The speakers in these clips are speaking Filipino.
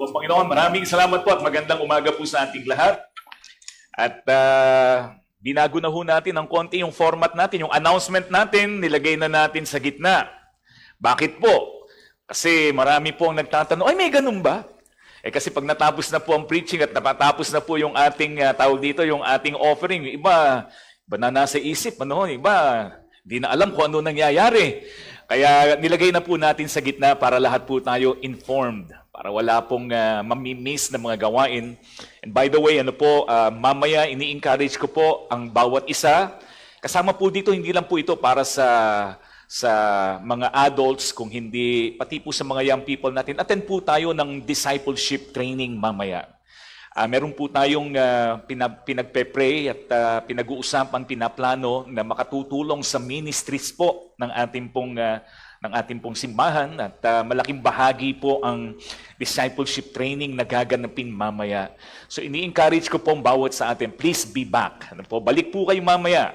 Po, Panginoon, maraming salamat po at magandang umaga po sa ating lahat. At binago na ho natin ng konti yung format natin, yung announcement natin, nilagay na natin sa gitna. Bakit po? Kasi marami po ang nagtatanong, ay may ganun ba? Kasi pag natapos na po ang preaching at napatapos na po yung ating tawag dito, yung ating offering, iba na nasa isip, iba, di na alam kung ano nangyayari. Kaya nilagay na po natin sa gitna para lahat po tayo informed, para wala pong mamimiss na mga gawain. And by the way, mamaya ini-encourage ko po ang bawat isa. Kasama po dito, hindi lang po ito para sa mga adults, kung hindi, pati po sa mga young people natin. Attend po tayo ng discipleship training mamaya. Meron po tayong pinagpe-pray at pinag-uusapan, pinaplano na makatutulong sa ministries po ng ating pong simbahan at malaking bahagi po ang discipleship training na gaganapin mamaya. So ini-encourage ko po ang bawat sa atin, please be back. Balik po kayo mamaya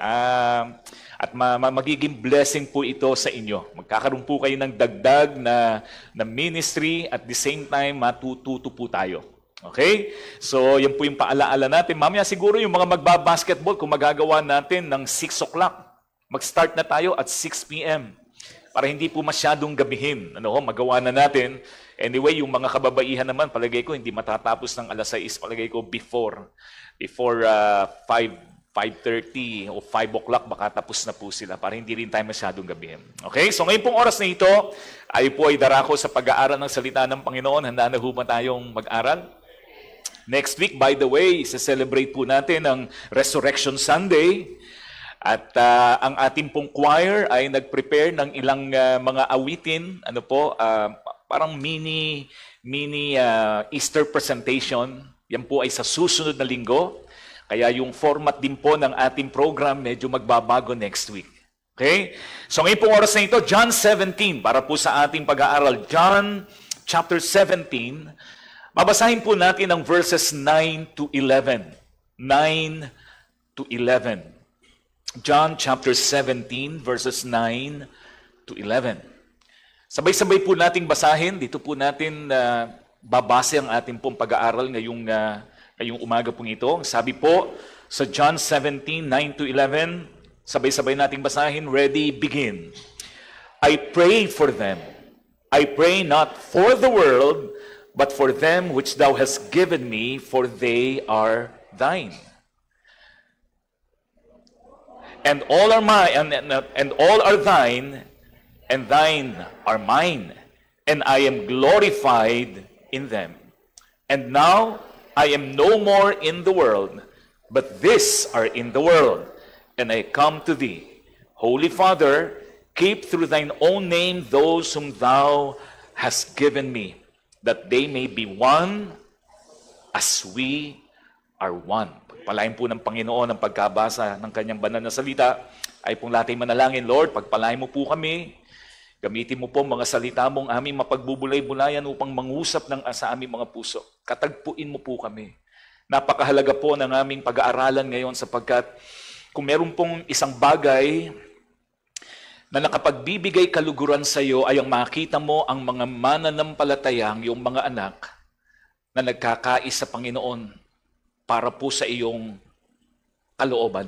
at magiging blessing po ito sa inyo. Magkakaroon po kayo ng dagdag na ministry at the same time matututo po tayo. Okay? So, yan po yung paalaala natin. Mamaya siguro yung mga magbabasketball, kung magagawa natin ng 6 o'clock, mag-start na tayo at 6 p.m. Para hindi po masyadong gabihin. Magawa na natin. Anyway, yung mga kababaihan naman, palagay ko, hindi matatapos ng alas 6. Palagay ko, before 5:30 o 5 o'clock, baka tapos na po sila para hindi rin tayo masyadong gabihin. Okay? So, ngayon pong oras na ito, ay po ay darako sa pag-aaral ng salita ng Panginoon. Handa na ho ba tayong mag-aral? Next week, by the way, celebrate po natin ang Resurrection Sunday. At ang ating pong choir ay nag-prepare ng ilang mga awitin, parang mini Easter presentation. Yan po ay sa susunod na linggo. Kaya yung format din po ng ating program medyo magbabago next week. Okay? So ngayon pong oras na ito, John 17, para po sa ating pag-aaral. John chapter 17, babasahin po natin ang verses 9 to 11. 9 to 11. John chapter 17, verses 9 to 11. Sabay-sabay po nating basahin. Dito po natin babase ang ating pong pag-aaral ngayong umaga pong ito. Sabi po sa John 17, 9 to 11, sabay-sabay nating basahin. Ready, begin. I pray for them. I pray not for the world, but for them which thou hast given me, for they are thine. And all are mine, and all are thine, and thine are mine, and I am glorified in them. And now I am no more in the world, but these are in the world, and I come to thee. Holy Father, keep through thine own name those whom thou hast given me, that they may be one as we are one. Pagpalain po ng Panginoon ang pagkabasa ng kanyang banal na salita. Ay pong latay manalangin, Lord, pagpalain mo po kami. Gamitin mo po mga salita mong aming mapagbubulay-bulayan upang mangusap sa aming mga puso. Katagpuin mo po kami. Napakahalaga po ng aming pag-aaralan ngayon sapagkat kung meron pong isang bagay na nakapagbibigay kaluguran sa iyo ay ang makita mo ang mga mananampalatayang iyong mga anak na nagkakais sa Panginoon para po sa iyong kalooban,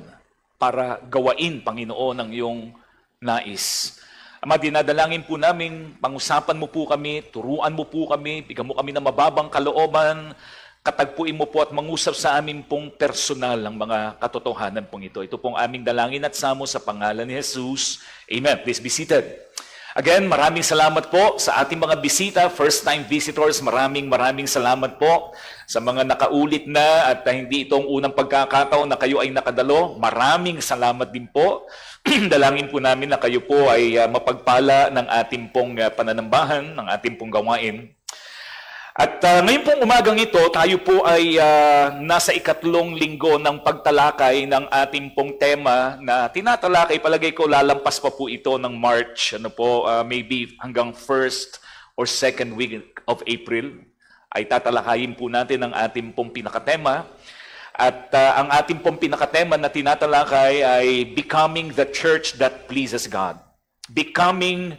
para gawain, Panginoon, ang iyong nais. Ama, dinadalangin po namin, pangusapan mo po kami, turuan mo po kami, bigyan mo kami ng mababang kalooban, katagpuin mo po at mangusap sa amin pong personal ang mga katotohanan pong ito. Ito pong aming dalangin at samo sa pangalan ni Jesus. Amen. Please be seated. Again, maraming salamat po sa ating mga bisita, first-time visitors. Maraming salamat po sa mga nakaulit na at hindi itong unang pagkakataon na kayo ay nakadalo. Maraming salamat din po. Dalangin po namin na kayo po ay mapagpala ng ating pong pananambahan, ng ating pong gawain. At ngayon pong umagang ito, tayo po ay nasa ikatlong linggo ng pagtalakay ng ating pong tema na tinatalakay. Palagay ko lalampas pa po ito ng March, maybe hanggang 1st or 2nd week of April. Ay tatalakayin po natin ang ating pong pinakatema. At ang ating pong pinakatema na tinatalakay ay Becoming the Church that Pleases God. Becoming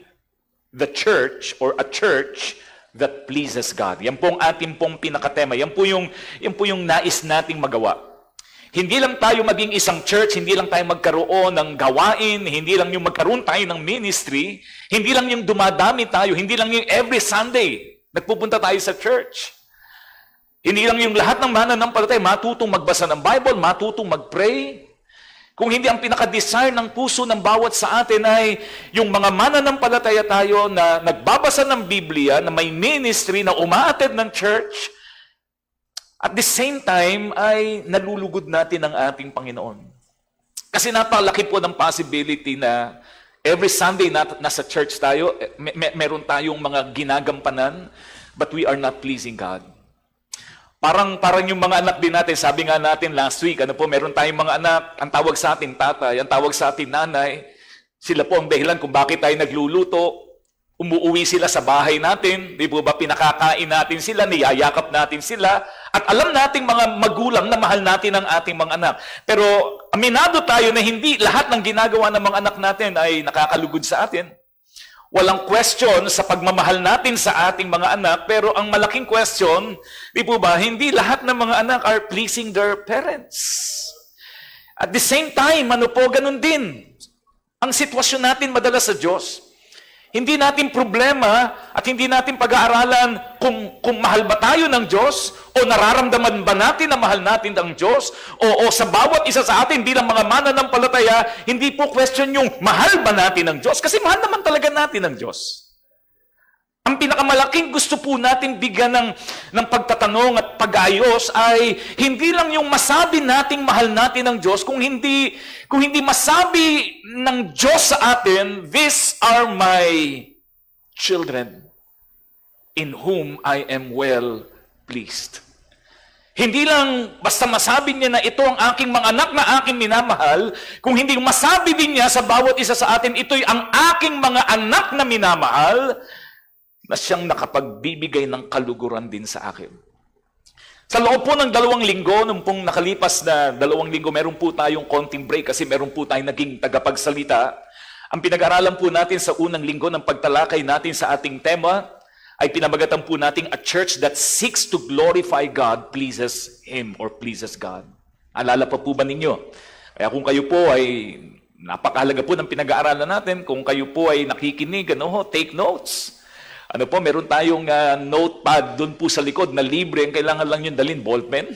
the church or a church that pleases God. Yan po ang ating pong pinakatema. Yan po yung nais nating magawa. Hindi lang tayo maging isang church, hindi lang tayo magkaroon ng gawain, hindi lang yung magkaroon tayo ng ministry, hindi lang yung dumadami tayo, hindi lang yung every Sunday nagpupunta tayo sa church. Hindi lang yung lahat ng mananampalataya matutong magbasa ng Bible, matutong mag-pray. Kung hindi ang pinaka-desire ng puso ng bawat sa atin ay yung mga mananampalataya tayo na nagbabasa ng Biblia, na may ministry, na umaattend ng church, at the same time ay nalulugod natin ang ating Panginoon. Kasi napakalaki po ng possibility na every Sunday nasa church tayo, meron tayong mga ginagampanan, but we are not pleasing God. Parang yung mga anak din natin, sabi nga natin last week, meron tayong mga anak, ang tawag sa atin tatay, ang tawag sa atin nanay, sila po ang dahilan kung bakit tayo nagluluto, umuuwi sila sa bahay natin, di po ba pinakakain natin sila, niyayakap natin sila, at alam nating mga magulang na mahal natin ang ating mga anak. Pero aminado tayo na hindi lahat ng ginagawa ng mga anak natin ay nakakalugod sa atin. Walang question sa pagmamahal natin sa ating mga anak, pero ang malaking question, di po ba, hindi lahat ng mga anak are pleasing their parents. At the same time, ganun din. Ang sitwasyon natin madalas sa Diyos, hindi natin problema at hindi natin pag-aaralan kung mahal ba tayo ng Diyos o nararamdaman ba natin na mahal natin ng Diyos o sa bawat isa sa atin bilang mga mananampalataya, hindi po question yung mahal ba natin ng Diyos kasi mahal naman talaga natin ng Diyos. Ang pinakamalaking gusto po natin bigyan ng pagtatanong at pag-ayos ay hindi lang yung masabi nating mahal natin ng Diyos, kung hindi masabi ng Diyos sa atin, "These are my children in whom I am well pleased." Hindi lang basta masabi niya na ito ang aking mga anak na aking minamahal, kung hindi masabi din niya sa bawat isa sa atin, ito'y ang aking mga anak na minamahal, na siyang nakapagbibigay ng kaluguran din sa akin. Sa loob po ng 2 linggo, nung pong nakalipas na 2 linggo, meron po tayong konting break kasi meron po tayong naging tagapagsalita. Ang pinag-aralan po natin sa unang linggo ng pagtalakay natin sa ating tema ay pinamagatan po nating a church that seeks to glorify God pleases Him or pleases God. Alala pa po ba ninyo? Kaya kung kayo po ay napakahalaga po ng pinag-aaralan natin, kung kayo po ay nakikinig, take notes. Meron tayong notepad doon po sa likod na libre. Ang kailangan lang yung dalhin, ballpen.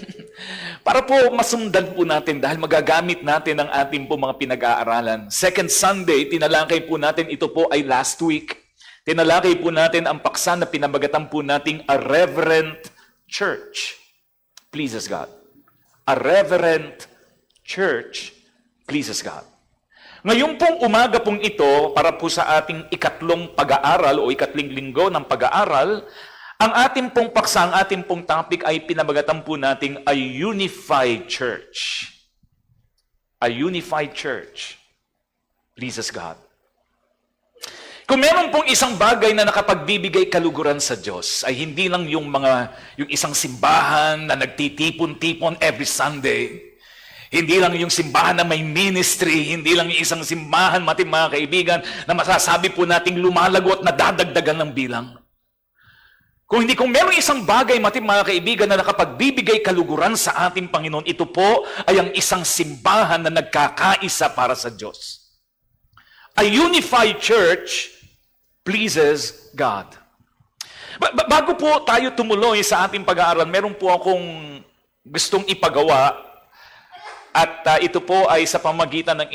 Para po masundan po natin dahil magagamit natin ang ating po mga pinag-aaralan. Second Sunday, tinalakay po natin, ito po ay last week. Tinalakay po natin ang paksa na pinamagatan po nating a reverent church pleases God. A reverent church pleases God. Ngayon pong umaga pong ito, para po sa ating ikatlong pag-aaral o ikatling linggo ng pag-aaral, ang ating pong paksa, ang ating pong topic ay pinamagatan po nating a unified church. A unified church pleases God. Kung meron pong isang bagay na nakapagbibigay kaluguran sa Diyos, ay hindi lang yung isang simbahan na nagtitipon-tipon every Sunday. Hindi lang yung simbahan na may ministry, hindi lang yung isang simbahan, mga kaibigan, na masasabi po nating lumalago at nadadagdagan ng bilang. Kung meron isang bagay, mga kaibigan, na nakapagbibigay kaluguran sa ating Panginoon, ito po ay ang isang simbahan na nagkakaisa para sa Diyos. A unified church pleases God. Bago po tayo tumuloy sa ating pag-aaral, meron po akong gustong ipagawa. At ito po ay sa pamagitan ng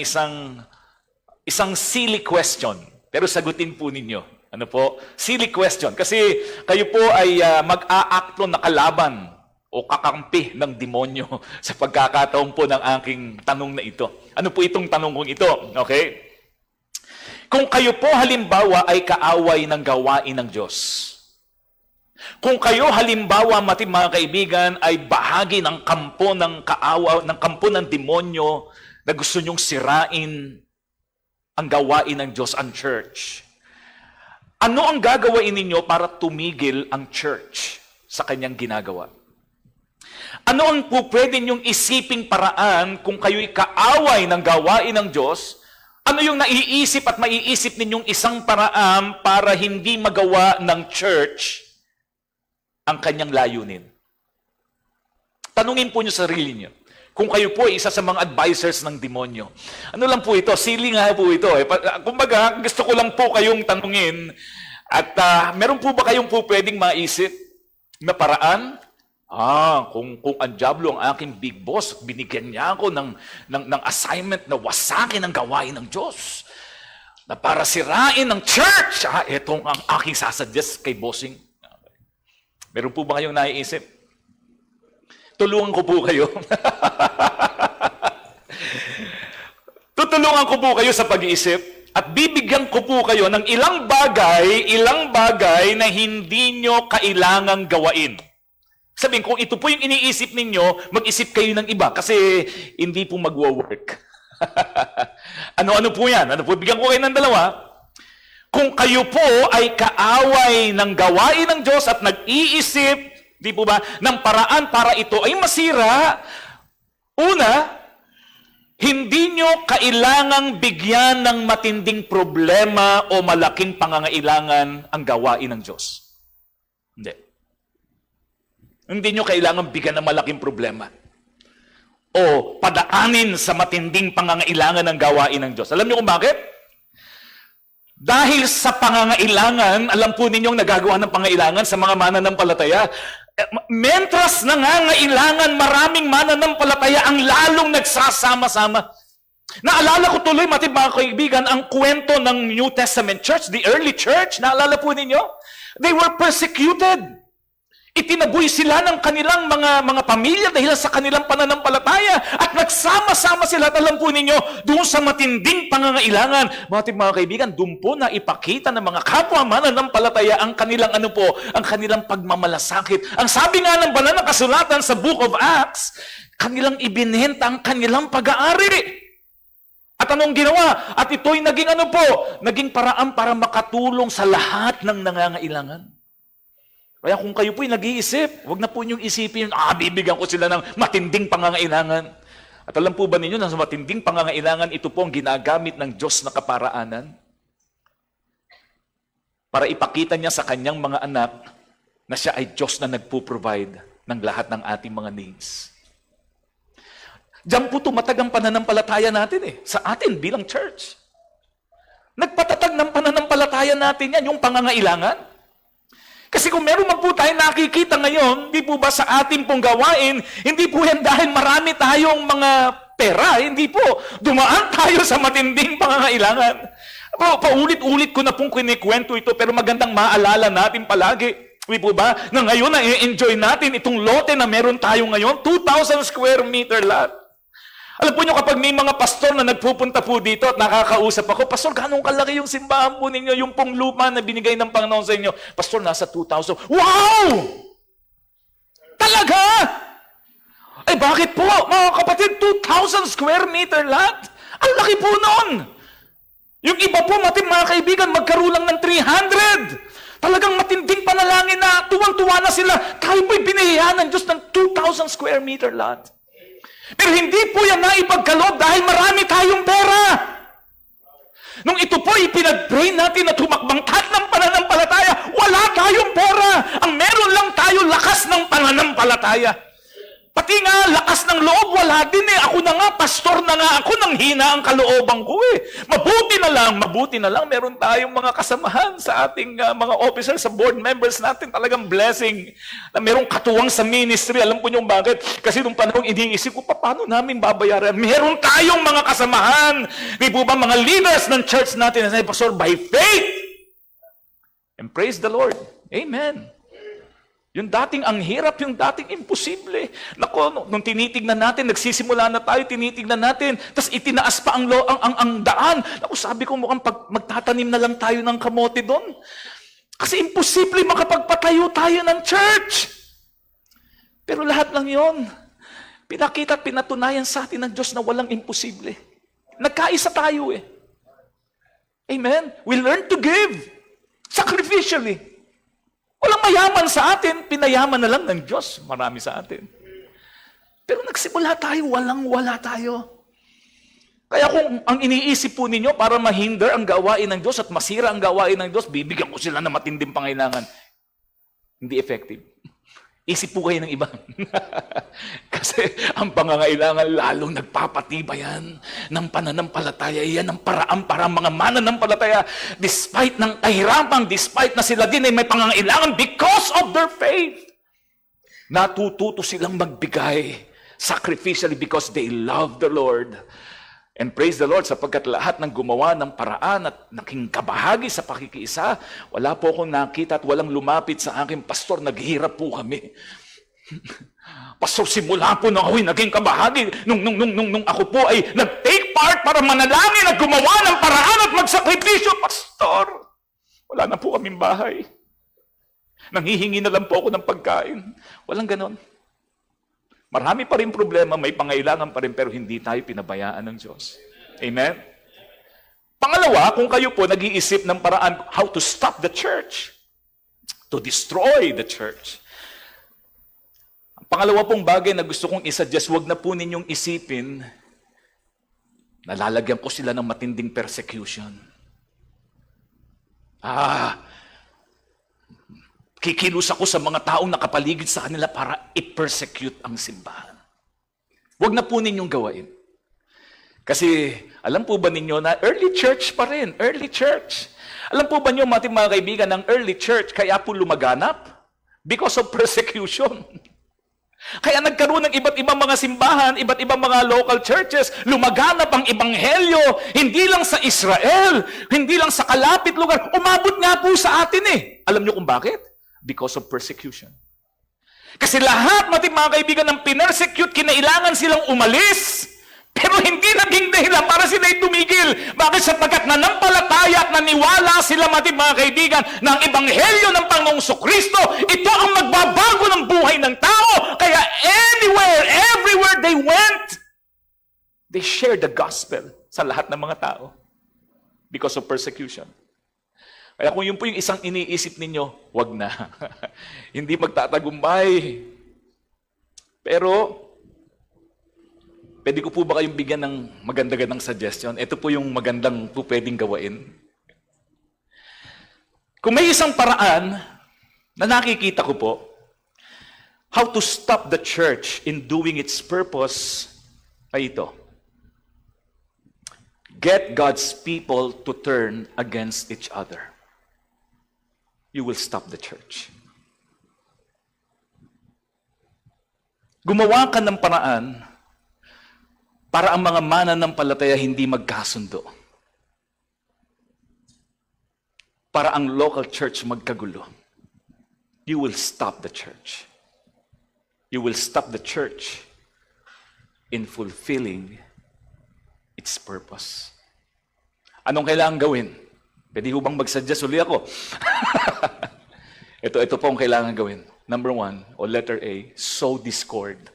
isang silly question. Pero sagutin po ninyo. Silly question. Kasi kayo po ay mag-aakto na kalaban o kakampi ng demonyo sa pagkakataon po ng aking tanong na ito. Ano po itong tanong kong ito? Okay? Kung kayo po halimbawa ay kaaway ng gawain ng Diyos, kung kayo halimbawa, mga kaibigan, ay bahagi ng kampo ng kampo ng demonyo na gusto nyong sirain ang gawain ng Diyos, ang church, ano ang gagawin ninyo para tumigil ang church sa kanyang ginagawa? Ano ang pwede nyong isiping paraan kung kayo'y kaaway ng gawain ng Diyos? Ano yung naiisip at maiisip ninyong isang paraan para hindi magawa ng church ang kanyang layunin. Tanungin po niyo sarili niyo. Kung kayo po ay isa sa mga advisors ng demonyo. Ano lang po ito? Silly nga po ito. Kumbaga, gusto ko lang po kayong tanungin at meron po ba kayong po pwedeng maisip na paraan? Kung ang diablo ang aking big boss, binigyan niya ako ng assignment na wasakin ang gawain ng Diyos. Na para sirain ang church. Itong ang aking sasuggest kay bossing. Meron po ba kayong naiisip? Tulungan ko po kayo. Tutulungan ko po kayo sa pag-iisip at bibigyan ko po kayo ng ilang bagay na hindi nyo kailangang gawain. Sabihin, kung ito po yung iniisip ninyo, mag-isip kayo ng iba kasi hindi po magwo-work. Ano-ano po yan? Bigyan ko kayo ng dalawa. Kung kayo po ay kaaway ng gawain ng Diyos at nag-iisip, di po ba, ng paraan para ito ay masira, una, hindi nyo kailangang bigyan ng matinding problema o malaking pangangailangan ang gawain ng Diyos. Hindi. Hindi nyo kailangang bigyan ng malaking problema o padaanin sa matinding pangangailangan ng gawain ng Diyos. Alam nyo kung bakit? Dahil sa pangangailangan, alam po ninyong nagagawa ng pangangailangan sa mga mananampalataya. Mentras nangangailangan, maraming mananampalataya ang lalong nagsasama-sama. Naalala ko tuloy, mga kaibigan, ang kwento ng New Testament church, the early church. Naalala po ninyo? They were persecuted. Itinaboy sila ng kanilang mga pamilya dahil sa kanilang pananampalataya at nagsama-sama sila at alam po ninyo doon sa matinding pangangailangan. Mga kaibigan, doon po na ipakita ng mga kapwa mananampalataya ang kanilang ang kanilang pagmamalasakit. Ang sabi nga ng banal na kasulatan sa Book of Acts, kanilang ibinenta ang kanilang pag-aari. At anong ginawa? At ito'y naging paraan para makatulong sa lahat ng nangangailangan. Kaya kung kayo po'y nag-iisip, huwag na po niyong isipin, bibigyan ko sila ng matinding pangangailangan. At alam po ba ninyo, na sa matinding pangangailangan, ito po ang ginagamit ng Diyos na kaparaanan para ipakita niya sa kanyang mga anak na siya ay Diyos na nagpo-provide ng lahat ng ating mga needs. Diyan po tumatag ang pananampalataya natin sa atin bilang church. Nagpatatag ng pananampalataya natin yan, yung pangangailangan. Kasi kung meron man po tayo nakikita ngayon, di po ba sa ating pong gawain, hindi po yan dahil marami tayong mga pera, hindi po. Dumaan tayo sa matinding pangangailangan. Paulit-ulit ko na pong kinikwento ito, pero magandang maalala natin palagi. Di po ba? Na ngayon na-enjoy natin itong lote na meron tayo ngayon, 2,000 square meter lot. Alam po nyo, kapag may mga pastor na nagpupunta po dito at nakakausap ako, Pastor, ganong kalaki yung simbahan po ninyo, yung pong lupa na binigay ng Panginoon sa inyo. Pastor, nasa 2,000. Wow! Talaga? Ay bakit po, mga kapatid, 2,000 square meter lot? Ang laki po noon. Yung iba po, mga kaibigan, magkaroon lang ng 300. Talagang matinding panalangin na tuwang-tuwa na sila. Tayo po'y binahiyan ng Diyos ng 2,000 square meter lot. Pero hindi po yan naipagkaloob dahil marami tayong pera. Nung ito po ipinag-pray natin na tumakbangkat ng pananampalataya, wala tayong pera. Ang meron lang tayo, lakas ng pananampalataya. Pati nga, lakas ng loob, wala din Ako na nga, pastor na nga ako, nang hina ang kalooban ko Mabuti na lang, meron tayong mga kasamahan sa ating mga officers, sa board members natin, talagang blessing. Na merong katuwang sa ministry. Alam po niyo bakit? Kasi nung panahon, iniisip ko, paano namin babayaran? Meron tayong mga kasamahan. Di po ba, mga leaders ng church natin, na pastor, by faith. And praise the Lord. Amen. Yung dating ang hirap, yung dating imposible. Nako, nung tinitignan natin, nagsisimula na tayo, tinitignan natin, tapos itinaas pa ang daan. Nako, sabi ko mukhang magtatanim na lang tayo ng kamote doon. Kasi imposible makapagpatayo tayo ng church. Pero lahat lang yon, pinakita at pinatunayan sa atin ng Diyos na walang imposible. Nagkaisa tayo Amen? We learn to give sacrificially. Walang mayaman sa atin, pinayaman na lang ng Diyos. Marami sa atin. Pero nagsimula tayo, walang-wala tayo. Kaya kung ang iniisip po ninyo para mahinder ang gawain ng Diyos at masira ang gawain ng Diyos, bibigyan ko sila ng matinding pangailangan. Hindi effective. Isip po kayo ng iba. Kasi ang pangangailangan lalong nagpapatibayan ng pananampalataya. Yan ang paraan para ang mga mananampalataya, despite ng kahirapan, despite na sila din ay may pangangailangan because of their faith, natututo silang magbigay sacrificially because they love the Lord. And praise the Lord, sapagkat lahat ng gumawa ng paraan at naging kabahagi sa pakikiisa, wala po akong nakita at walang lumapit sa akin, Pastor, naghihirap po kami. Pastor, simula po nung ako'y naging kabahagi, nung ako po ay nag-take part para manalangin at gumawa ng paraan at magsakripisyo, Pastor, wala na po kaming bahay. Nanghihingi na lang po ako ng pagkain. Walang ganon. Marami pa rin problema, may pangailangan pa rin, pero hindi tayo pinabayaan ng Diyos. Amen? Pangalawa, kung kayo po nag-iisip ng paraan how to stop the church, to destroy the church. Ang pangalawa pong bagay na gusto kong isuggest, wag na po ninyong isipin na lalagyan ko sila ng matinding persecution. Kikilos ako sa mga taong nakapaligid sa kanila para i-persecute ang simbahan. Huwag na po ninyong gawain. Kasi alam po ba ninyo na early church pa rin, early church. Alam po ba ninyo, mga kaibigan, ng early church kaya po lumaganap? Because of persecution. Kaya nagkaroon ng iba't ibang mga simbahan, iba't ibang mga local churches, lumaganap ang ebanghelyo, hindi lang sa Israel, hindi lang sa kalapit lugar, umabot nga po sa atin eh. Alam niyo kung bakit? Because of persecution. Kasi lahat, mga kaibigan, ng pinersecute, kinailangan silang umalis, pero hindi naging dahilan para sila'y tumigil. Bakit? Sapagkat nanampalataya at naniwala sila, mga kaibigan, ng ebanghelyo ng Panginoong Kristo. Ito ang magbabago ng buhay ng tao. Kaya anywhere, everywhere they went, they shared the gospel sa lahat ng mga tao because of persecution. Kaya kung yun po yung isang iniisip ninyo, wag na. Hindi magtatagumpay. Pero, pwede ko po ba kayong bigyan ng maganda-gandang suggestion? Ito po yung magandang po pwedeng gawain. Kung may isang paraan na nakikita ko po, how to stop the church in doing its purpose, ay ito. Get God's people to turn against each other. You will stop the church. Gumawa ka ng paraan para ang mga mananampalataya hindi magkasundo. Para ang local church magkagulo. You will stop the church. You will stop the church in fulfilling its purpose. Anong kailangan gawin? Pwede ho bang mag-suggest uli ako? ito po ang kailangan gawin. Number 1, o letter A, sow discord.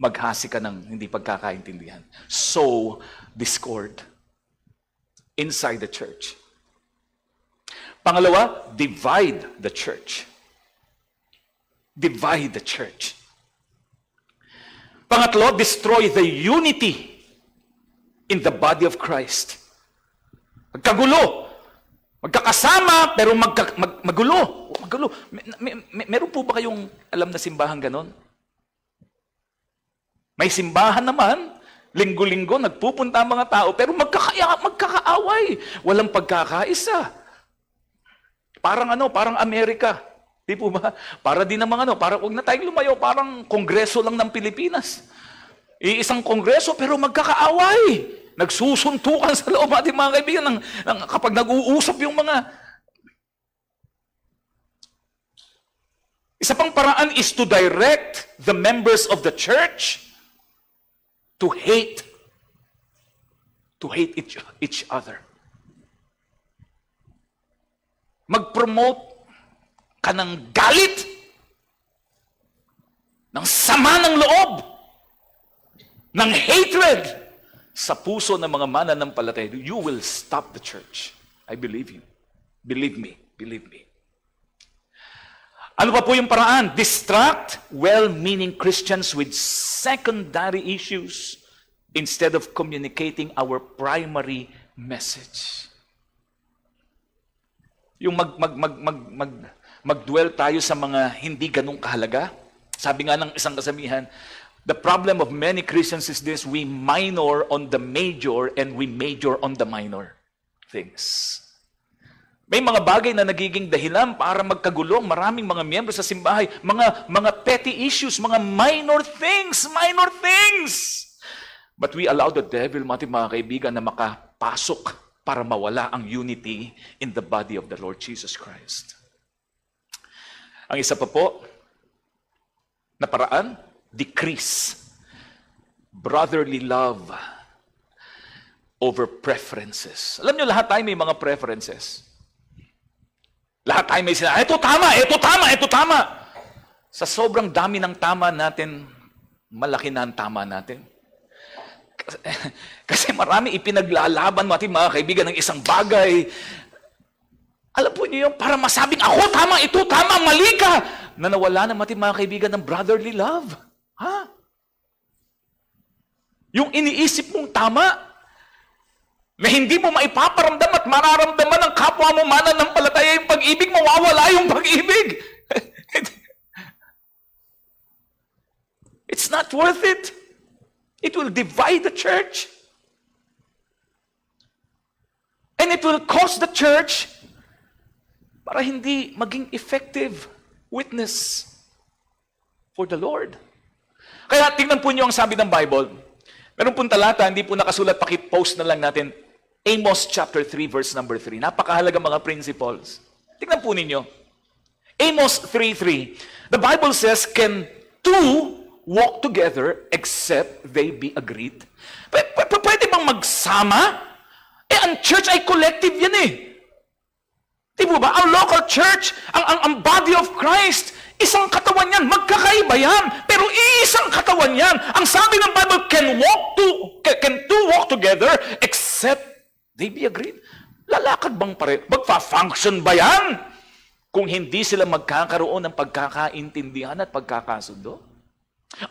Maghasi ka ng hindi pagkakaintindihan. Sow discord inside the church. Pangalawa, divide the church. Divide the church. Pangatlo, destroy the unity in the body of Christ. Magkagulo. Magkakasama, pero magulo. Magulo. Meron po ba kayong alam na simbahan ganon? May simbahan naman, linggo-linggo, nagpupunta ang mga tao, pero magkakaaway. Walang pagkakaisa. Parang Amerika. Di po ba? Para din naman para huwag na tayong lumayo, parang kongreso lang ng Pilipinas. Iisang kongreso, pero magkakaaway. Nagsusuntukan sa loob ating mga kaibigan kapag nag-uusap yung mga... Isa pang paraan is to direct the members of the church to hate each other. Mag-promote ka ng galit, ng sama ng loob, ng hatred, sa puso ng mga mananampalataya, you will stop the church. I believe you. Believe me. Believe me. Ano pa po yung paraan? Distract well-meaning Christians with secondary issues instead of communicating our primary message. Yung mag-dwell tayo sa mga hindi ganong kahalaga, Sabi nga ng isang kasamihan, the problem of many Christians is this: we minor on the major and we major on the minor things. May mga bagay na nagiging dahilan para magkagulo ang maraming mga miyembro sa simbahay. Mga petty issues, mga minor things. But we allow the devil, mga kaibigan, na makapasok para mawala ang unity in the body of the Lord Jesus Christ. Ang isa pa po na paraan, decrease brotherly love over preferences. Alam niyo, lahat tayo may mga preferences. Lahat tayo may sinabi, ito tama. Sa sobrang dami ng tama natin, malaki na ang tama natin. Kasi marami ipinaglalaban natin, mga kaibigan, ng isang bagay. Alam po niyo yung para masabing, ako tama, ito tama, mali ka, na nawala na natin, mga kaibigan, ng brotherly love. Ha? Yung iniisip mong tama, na hindi mo maipaparamdam at mararamdaman ng kapwa mo mananampalataya yung pag-ibig, mawawala yung pag-ibig. It's not worth it. It will divide the church. And it will cause the church para hindi maging effective witness for the Lord. Kaya tingnan po niyo ang sabi ng Bible. Meron pong talata, hindi po nakasulat, pakipost na lang natin. Amos chapter 3 verse number 3. Napakahalaga mga principles. Tingnan po ninyo. Amos 3:3. The Bible says, can two walk together except they be agreed? Pwede bang magsama? Ang church ay collective yan eh. Di ba ba? Ang local church, ang body of Christ, isang katawan yan. Magkakaiba yan. Pero iisang katawan yan. Ang sabi ng Bible, can two walk together except they be agreed? Lalakad bang pare? Magfa-function ba yan? Kung hindi sila magkakaroon ng pagkakaintindihan at pagkakasundo?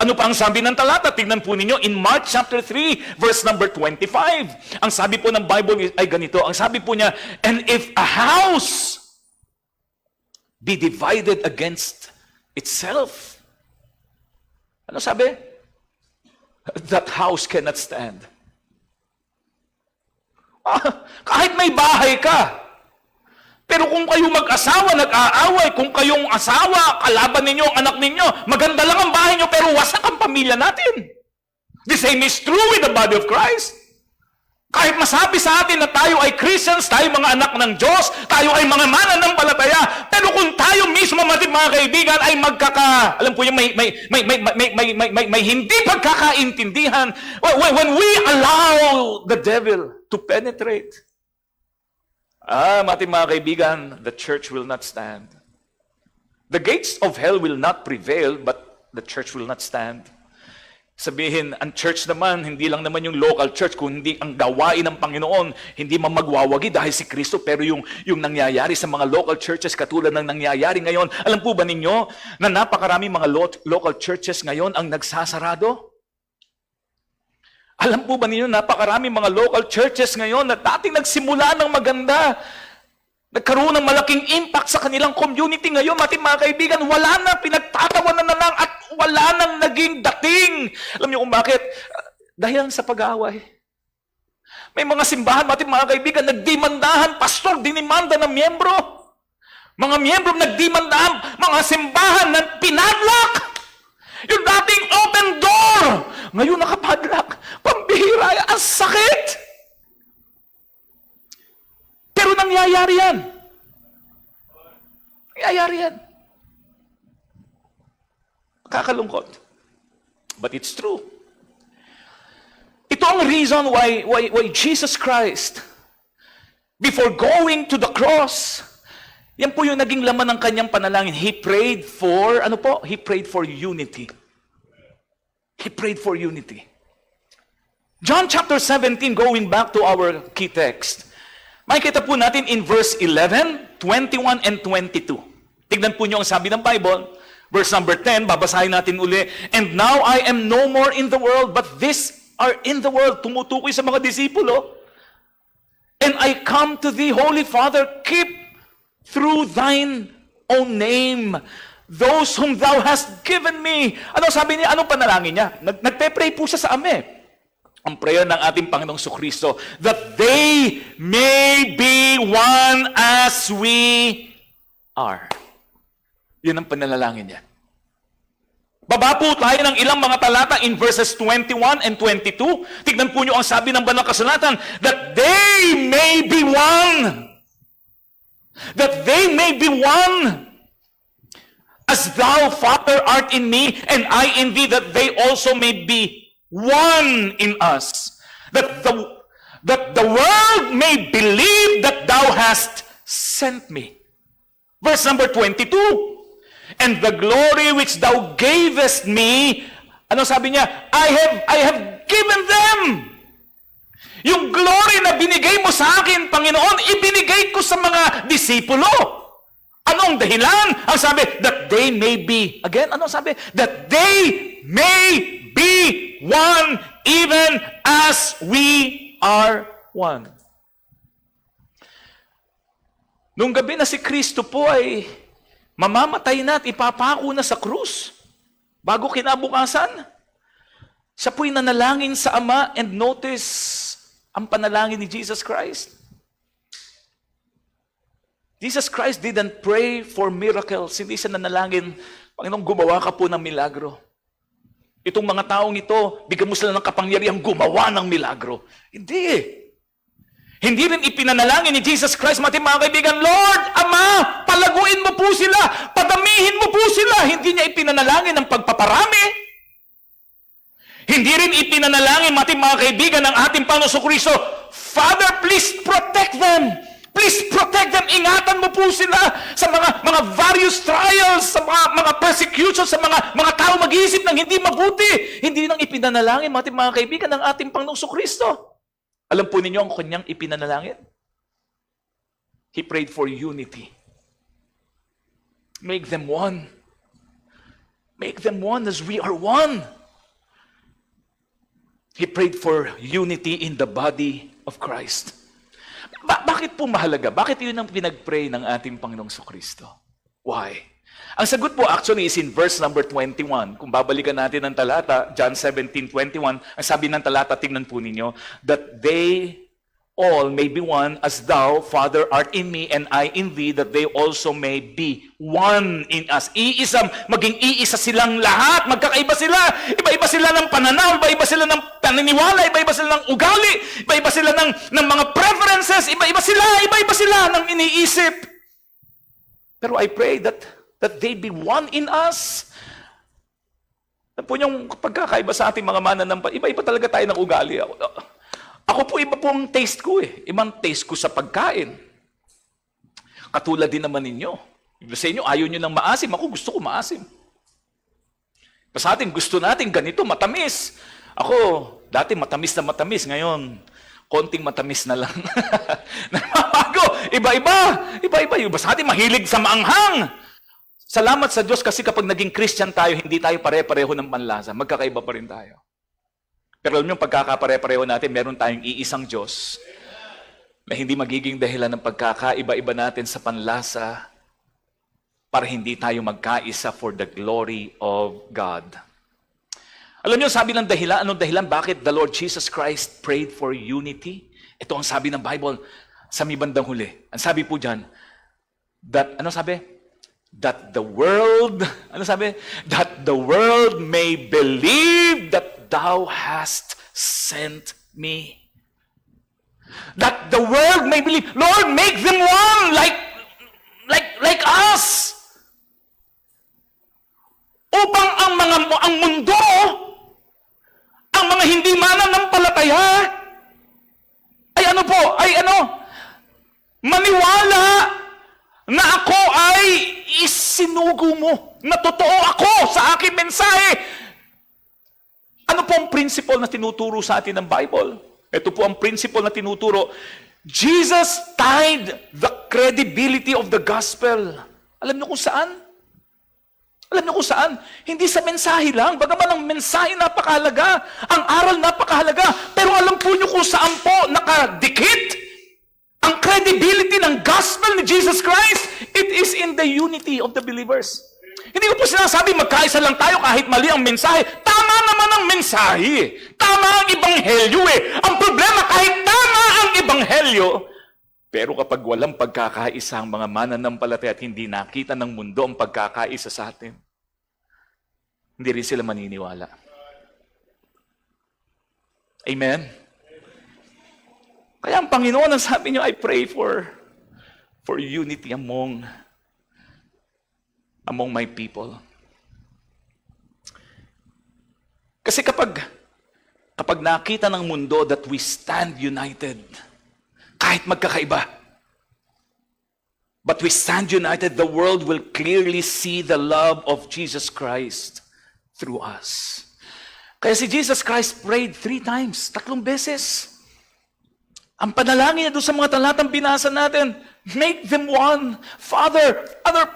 Ano pa ang sabi ng talata? Tingnan po ninyo in Mark chapter 3 verse number 25. Ang sabi po ng Bible ay ganito. Ang sabi po niya, and if a house be divided against itself, ano sabi? That house cannot stand. Kahit may bahay ka, pero kung kayo mag-asawa, nag-aaway, kung kayong asawa, kalaban ninyo ang anak ninyo, maganda lang ang bahay nyo, pero wasak ang pamilya natin. The same is true with the body of Christ. Kahit masabi sa atin na tayo ay Christians, tayo mga anak ng Diyos, tayo ay mga mananampalataya, pero kung tayo mismo, mga kaibigan, ay alam po yung may hindi pagkakaintindihan, when we allow the devil to penetrate, mga kaibigan, the church will not stand. The gates of hell will not prevail, but the church will not stand. Sabihin, ang church naman, hindi lang naman yung local church, kung hindi ang gawain ng Panginoon, hindi man magwawagi dahil si Kristo, pero yung nangyayari sa mga local churches, katulad ng nangyayari ngayon, alam po ba ninyo, na napakaraming mga local churches ngayon ang nagsasarado? Alam po ba ninyo, napakaraming mga local churches ngayon na dating nagsimula ng maganda, nagkaroon ng malaking impact sa kanilang community ngayon, mga kaibigan, wala na, pinagtatawanan na lang at wala nang naging dating. Alam niyo kung bakit? Dahil sa pag-aaway. May mga simbahan, mga kaibigan, nagdimandahan, pastor, dinimanda ng miyembro. Mga miyembro nagdimandahan, mga simbahan na pinadlock. Yung dating open door, ngayon nakapadlock. Pambihira, ang sakit. Pero nangyayari yan. Nangyayari yan. Kakalungkot. But it's true. Ito ang reason why Jesus Christ, before going to the cross, yan po yung naging laman ng kanyang panalangin. He prayed for, He prayed for unity. He prayed for unity. John chapter 17, going back to our key text, makikita po natin in verse 11, 21, and 22. Tignan po niyo ang sabi ng Bible. Verse number 10, babasahin natin uli. And now I am no more in the world, but these are in the world. Tumutukoy sa mga disipulo. And I come to thee, Holy Father, keep through thine own name those whom thou hast given me. Ano sabi niya? Anong panalangin niya? Nagpe-pray po siya sa Ama. Ang prayer ng ating Panginoong Jesucristo, that they may be one as we are. Yun ang panalangin niya. Baba po tayo ng ilang mga talata in verses 21 and 22. Tignan po niyo ang sabi ng banal kasulatan, that they may be one. That they may be one. As thou, Father, art in me, and I in thee, that they also may be one in us. That the world may believe that thou hast sent me. Verse number 22. And the glory which thou gavest me, ano sabi niya? I have given them. Yung glory na binigay mo sa akin, Panginoon, ibinigay ko sa mga disipulo. Anong dahilan? Ang sabi, that they may be, again, anong sabi? That they may be one even as we are one. Nung gabi na si Kristo po ay mamamatay na at ipapako na sa krus. Bago kinabukasan, siya po'y nanalangin sa Ama, and notice ang panalangin ni Jesus Christ. Jesus Christ didn't pray for miracles. Hindi siya nanalangin, Panginoon, gumawa ka po ng milagro. Itong mga taong ito, bigyan mo sila ng kapangyarihang gumawa ng milagro. Hindi. Hindi rin ipinanalangin ni Jesus Christ, mga kaibigan, Lord, Ama, palaguin mo po sila, padamihin mo po sila. Hindi niya ipinanalangin ng pagpaparami. Hindi rin ipinanalangin, mga kaibigan, ng ating Panginoon Jesucristo, Father, please protect them. Please protect them. Ingatan mo po sila sa mga various trials, sa mga persecutions, sa mga tao mag-iisip ng hindi mabuti. Hindi nang ipinanalangin, mga kaibigan, ng ating Panginoong Jesucristo. Alam po ninyo ang kanyang ipinanalangin? He prayed for unity. Make them one. Make them one as we are one. He prayed for unity in the body of Christ. Bakit po mahalaga? Bakit yun ang pinag-pray ng ating Panginoong Jesucristo? Why? Ang sagot po actually is in verse number 21. Kung babalikan natin ang talata, John 17:21, ang sabi ng talata, tingnan po ninyo, that they all may be one as thou, Father, art in me, and I in thee, that they also may be one in us. Maging iisa silang lahat. Magkakaiba sila. Iba-iba sila ng pananaw, iba-iba sila ng paniniwala, iba-iba sila ng ugali, iba-iba sila ng mga preferences, iba-iba sila ng iniisip. Pero I pray that they be one in us. Po yung pagkakaiba sa ating mga mananampalataya, iba-iba talaga tayo ng ugali. Ako po, iba po ang taste ko eh. Ibang taste ko sa pagkain. Katulad din naman ninyo. Sa inyo, ayaw nyo ng maasim. Ako, gusto ko maasim. Sa atin, gusto natin ganito, matamis. Ako, dati matamis na matamis. Ngayon, konting matamis na lang. Namabago. Iba-iba. Sa atin, mahilig sa maanghang. Salamat sa Diyos kasi kapag naging Christian tayo, hindi tayo pare-pareho ng panlasa. Magkakaiba pa rin tayo. Pero alam niyo, pagkakapare-pareho natin, meron tayong iisang Diyos na hindi magiging dahilan ng pagkakaiba-iba natin sa panlasa para hindi tayo magkaisa for the glory of God. Alam niyo, sabi ng dahilan, anong dahilan bakit the Lord Jesus Christ prayed for unity? Ito ang sabi ng Bible sa may bandang huli. Ang sabi po dyan, that the world, that the world may believe that thou hast sent me. That the world may believe. Lord, make them one like us. Upang ang mundo, ang mga hindi mananampalataya, maniwala na ako ay isinugo mo. Na totoo ako sa aking mensahe. Ano po ang principle na tinuturo sa atin ng Bible? Ito po ang principle na tinuturo. Jesus tied the credibility of the gospel. Alam niyo kung saan? Hindi sa mensahe lang. Bagaman ang mensahe napakahalaga, ang aral napakahalaga, pero alam po niyo kung saan po nakadikit ang credibility ng gospel ni Jesus Christ? It is in the unity of the believers. Hindi ko po sinasabi magkaisa lang tayo kahit mali ang mensahe. Tama naman ang mensahe. Tama ang ebanghelyo eh. Ang problema kahit tama ang ebanghelyo, pero kapag walang pagkakaisa ang mga mananampalataya at hindi nakita ng mundo ang pagkakaisa sa atin, hindi rin sila maniniwala. Amen? Kaya ang Panginoon, ang sabi niyo, I pray for unity among my people. Kasi kapag nakita ng mundo that we stand united, kahit magkakaiba, but we stand united, the world will clearly see the love of Jesus Christ through us. Kaya si Jesus Christ prayed 3 times, 3 beses. Ang panalangin niya doon sa mga talatang binasa natin, make them one. Father,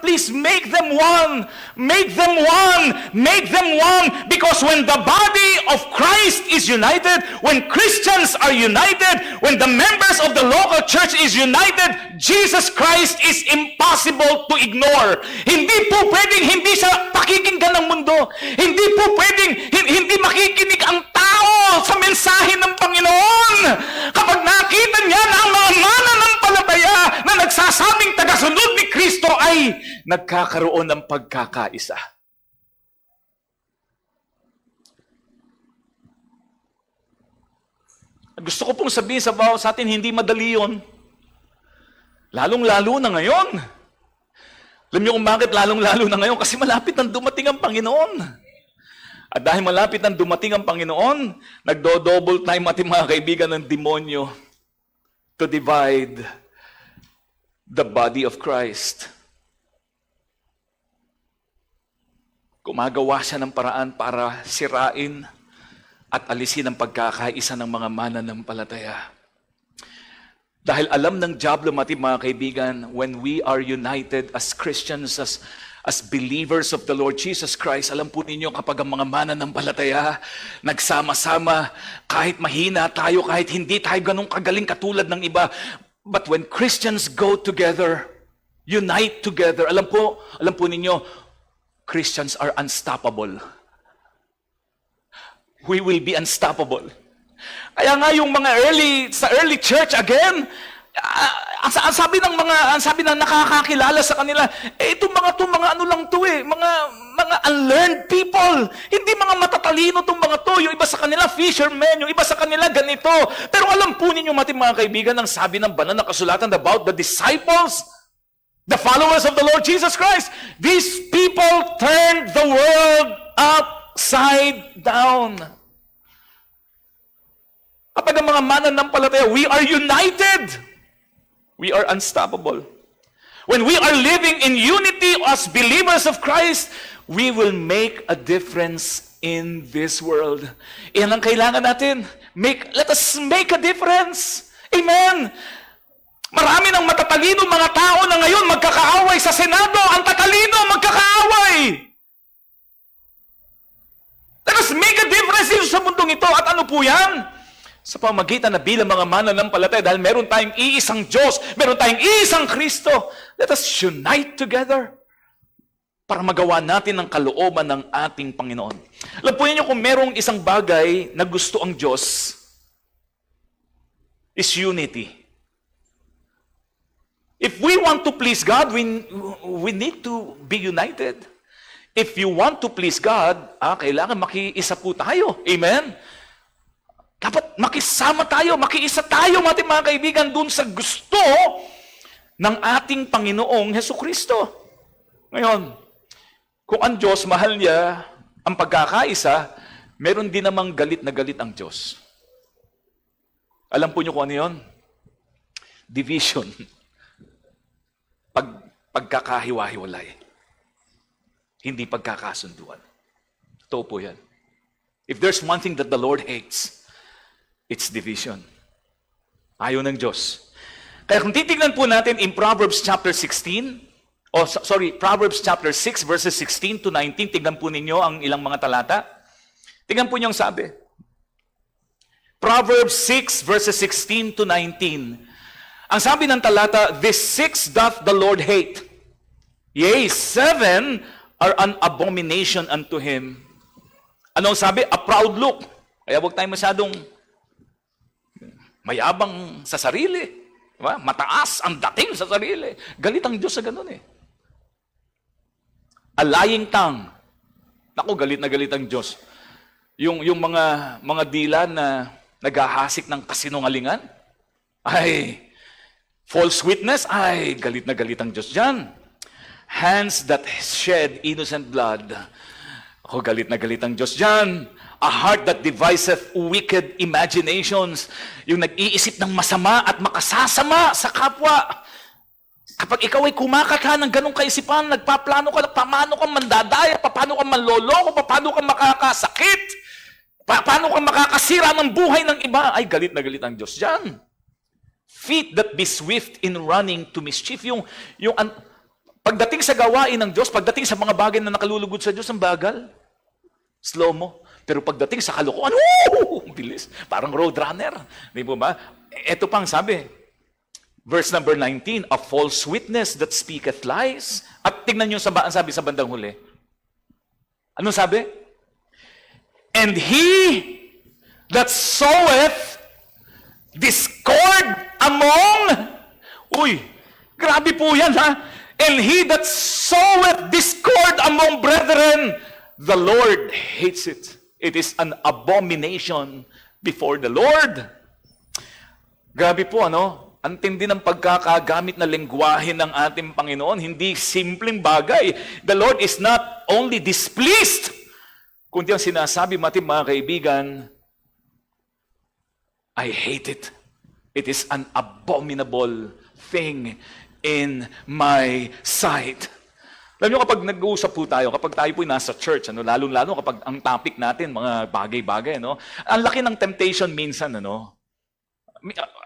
please make them one. Make them one. Make them one. Because when the body of Christ is united, when Christians are united, when the members of the local church is united, Jesus Christ is impossible to ignore. Hindi po pwedeng hindi siya pakikinggan ng mundo. Hindi po pwedeng hindi makikinig ang tao sa mensahe ng Panginoon. Kapag nakita niya na ang mga mananampalataya na nagsasabing tagasunod ni Kristo ay nagkakaroon ng pagkakaisa. Gusto ko pong sabihin sa bawat sa atin, hindi madali yun. Lalong-lalo na ngayon. Alam niyo kung bakit lalong-lalo na ngayon? Kasi malapit nang dumating ang Panginoon. At dahil malapit nang dumating ang Panginoon, nagdo-double time ating mga kaibigan ng demonyo to divide the body of Christ. Gumagawa siya ng paraan para sirain at alisin ang pagkakaisa ng mga mananampalataya. Dahil alam ng diablo, mga kaibigan, when we are united as Christians, as believers of the Lord Jesus Christ, alam po ninyo kapag ang mga mananampalataya nagsama-sama, kahit mahina tayo, kahit hindi tayo ganun kagaling katulad ng iba, but when Christians go together, unite together, alam po ninyo, Christians are unstoppable. We will be unstoppable. Kaya nga yung mga early church again, ang sabi ng nakakakilala sa kanila, itong mga ano lang to mga unlearned people. Hindi mga matatalino tong mga to. Yung iba sa kanila fishermen, yung iba sa kanila ganito. Pero alam po ninyo mga kaibigan, ang sabi ng banal na kasulatan about the disciples, the followers of the Lord Jesus Christ, these people turned the world upside down. Kapag ang mga mananampalataya, we are united. We are unstoppable. When we are living in unity as believers of Christ, we will make a difference in this world. Iyan ang kailangan natin. Let us make a difference. Amen. Marami ng matatalino mga tao na ngayon magkakaaway sa Senado. Ang tatalino magkakaaway. Let us make a difference sa mundong ito. At ano po yan? Sa pamagitan na bilang mga mananampalataya, dahil meron tayong iisang Diyos, meron tayong iisang Kristo, let us unite together para magawa natin ang kalooban ng ating Panginoon. Alam po niyo kung merong isang bagay na gusto ang Diyos, is unity. If we want to please God, we need to be united. If you want to please God, kailangan makiisa po tayo. Amen? Dapat makisama tayo, makiisa tayo, mga kaibigan, dun sa gusto ng ating Panginoong Hesukristo. Ngayon, kung ang Diyos, mahal niya ang pagkakaisa, meron din namang galit na galit ang Diyos. Alam po niyo kung ano yun? Division. Pagkakahiwa-hiwalay. Hindi pagkakasunduan. Totoo po yan. If there's one thing that the Lord hates, it's division. Ayaw ng Diyos. Kaya kung titignan po natin in Proverbs chapter 16, Proverbs chapter 6 verses 16 to 19, tignan po ninyo ang ilang mga talata. Tignan po niyo ang sabi. Proverbs 6 verses 16 to 19. Ang sabi ng talata, this 6 doth the Lord hate. Yea, 7 are an abomination unto him. Anong sabi? A proud look. Kaya huwag tayong masyadong mayabang sa sarili. Diba? Mataas ang dating sa sarili. Galit ang Diyos sa ganun eh. A lying tongue. Naku, galit na galit ang Diyos. Yung mga dila na naghahasik ng kasinungalingan, ay, false witness, ay, galit na galit ang Diyos dyan. Hands that shed innocent blood, ako, galit na galit ang Diyos dyan. A heart that deviseth wicked imaginations, yung nag-iisip ng masama at makasasama sa kapwa. Kapag ikaw ay kumakatha ng ganong kaisipan, nagpaplano ka, paano ka mandadaya, paano ka manloloko, paano ka makakasakit, paano ka makakasira ng buhay ng iba, ay galit na galit ang Diyos dyan. Feet that be swift in running to mischief, pagdating sa gawain ng Diyos, pagdating sa mga bagay na nakalulugod sa Diyos, ang bagal. Slow mo. Pero pagdating sa kalokohan, bilis. Parang road runner. Di po ba? Ito pang sabi, verse number 19, a false witness that speaketh lies. At tingnan nyo ang sabi sa bandang huli. Anong sabi? And he that soweth discord among, grabe po yan ha. And he that soweth discord among brethren, the Lord hates it. It is an abomination before the Lord. Grabe po, ano? Ang tindi ng pagkakagamit na lengguwahe ng ating Panginoon, hindi simpleng bagay. The Lord is not only displeased, kundi ang sinasabi natin, mga kaibigan, I hate it. It is an abominable thing in my sight. Alam nyo, kapag nag-uusap po tayo, kapag tayo po'y nasa church, lalo-lalo kapag ang topic natin, mga bagay-bagay, ang laki ng temptation minsan,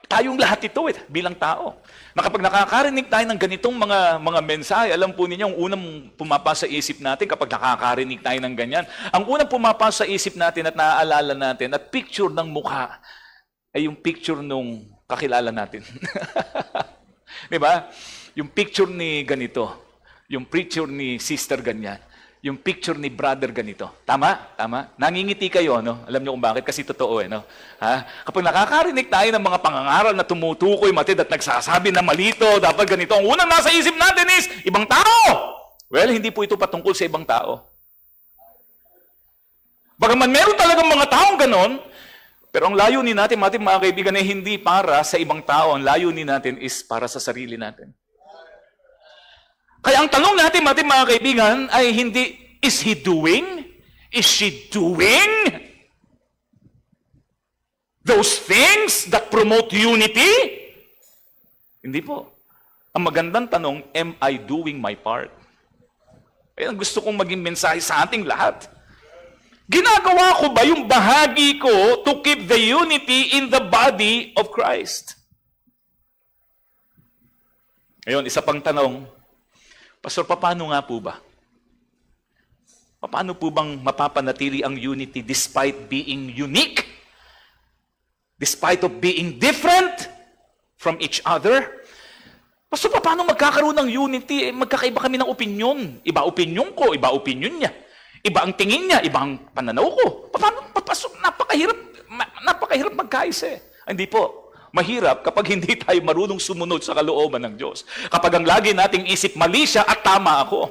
tayong lahat ito bilang tao. Na kapag nakakarinig tayo ng ganitong mga mensahe, alam po ninyo, ang unang pumapasa sa isip natin kapag nakakarinig tayo ng ganyan, ang unang pumapasa sa isip natin at naaalala natin at picture ng mukha ay yung picture nung kakilala natin. Di ba? Yung picture ni ganito, yung picture ni sister ganyan, yung picture ni brother ganito. Tama? Tama? Nangingiti kayo, no? Alam niyo kung bakit? Kasi totoo, no? Ha? Kapag nakakarinig tayo ng mga pangangaral na tumutukoy, matid at nagsasabi na malito, dapat ganito, ang unang nasa isip natin is, ibang tao! Well, hindi po ito patungkol sa ibang tao. Bagaman meron talagang mga taong ganon, pero ang layunin natin, mga kaibigan, ay hindi para sa ibang tao. Ang layunin natin is para sa sarili natin. Kaya ang tanong natin, mga kaibigan, ay hindi, is he doing? Is she doing those things that promote unity? Hindi po. Ang magandang tanong, am I doing my part? Kaya gusto kong maging mensahe sa ating lahat. Ginagawa ko ba yung bahagi ko to keep the unity in the body of Christ? Ngayon, isa pang tanong, Pastor, paano nga po ba? Paano po bang mapapanatili ang unity despite being unique? Despite of being different from each other? Pastor, paano magkakaroon ng unity? Magkakaiba kami ng opinyon. Iba opinyon ko, iba opinyon niya. Iba ang tingin niya, iba ang pananaw ko. Paano? Pastor, napakahirap magkaisa. Hindi po. Mahirap kapag hindi tayo marunong sumunod sa kalooban ng Diyos. Kapag ang lagi nating isip, mali siya at tama ako.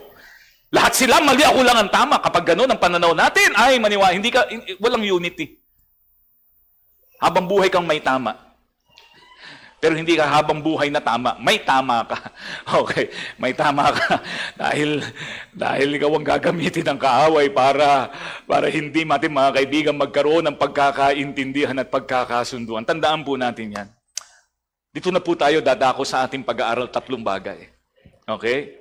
Lahat sila mali, ako lang ang tama. Kapag gano'n ang pananaw natin, ay maniwala, walang unity. Habang buhay kang may tama. Pero hindi ka habang buhay na tama, may tama ka. Okay, may tama ka. Dahil ikaw ang gagamitin ng kaaway para hindi natin, mga kaibigan, magkaroon ng pagkakaintindihan at pagkakasunduan. Tandaan po natin yan. Dito na po tayo dadako sa ating pag-aaral, 3 bagay. Okay?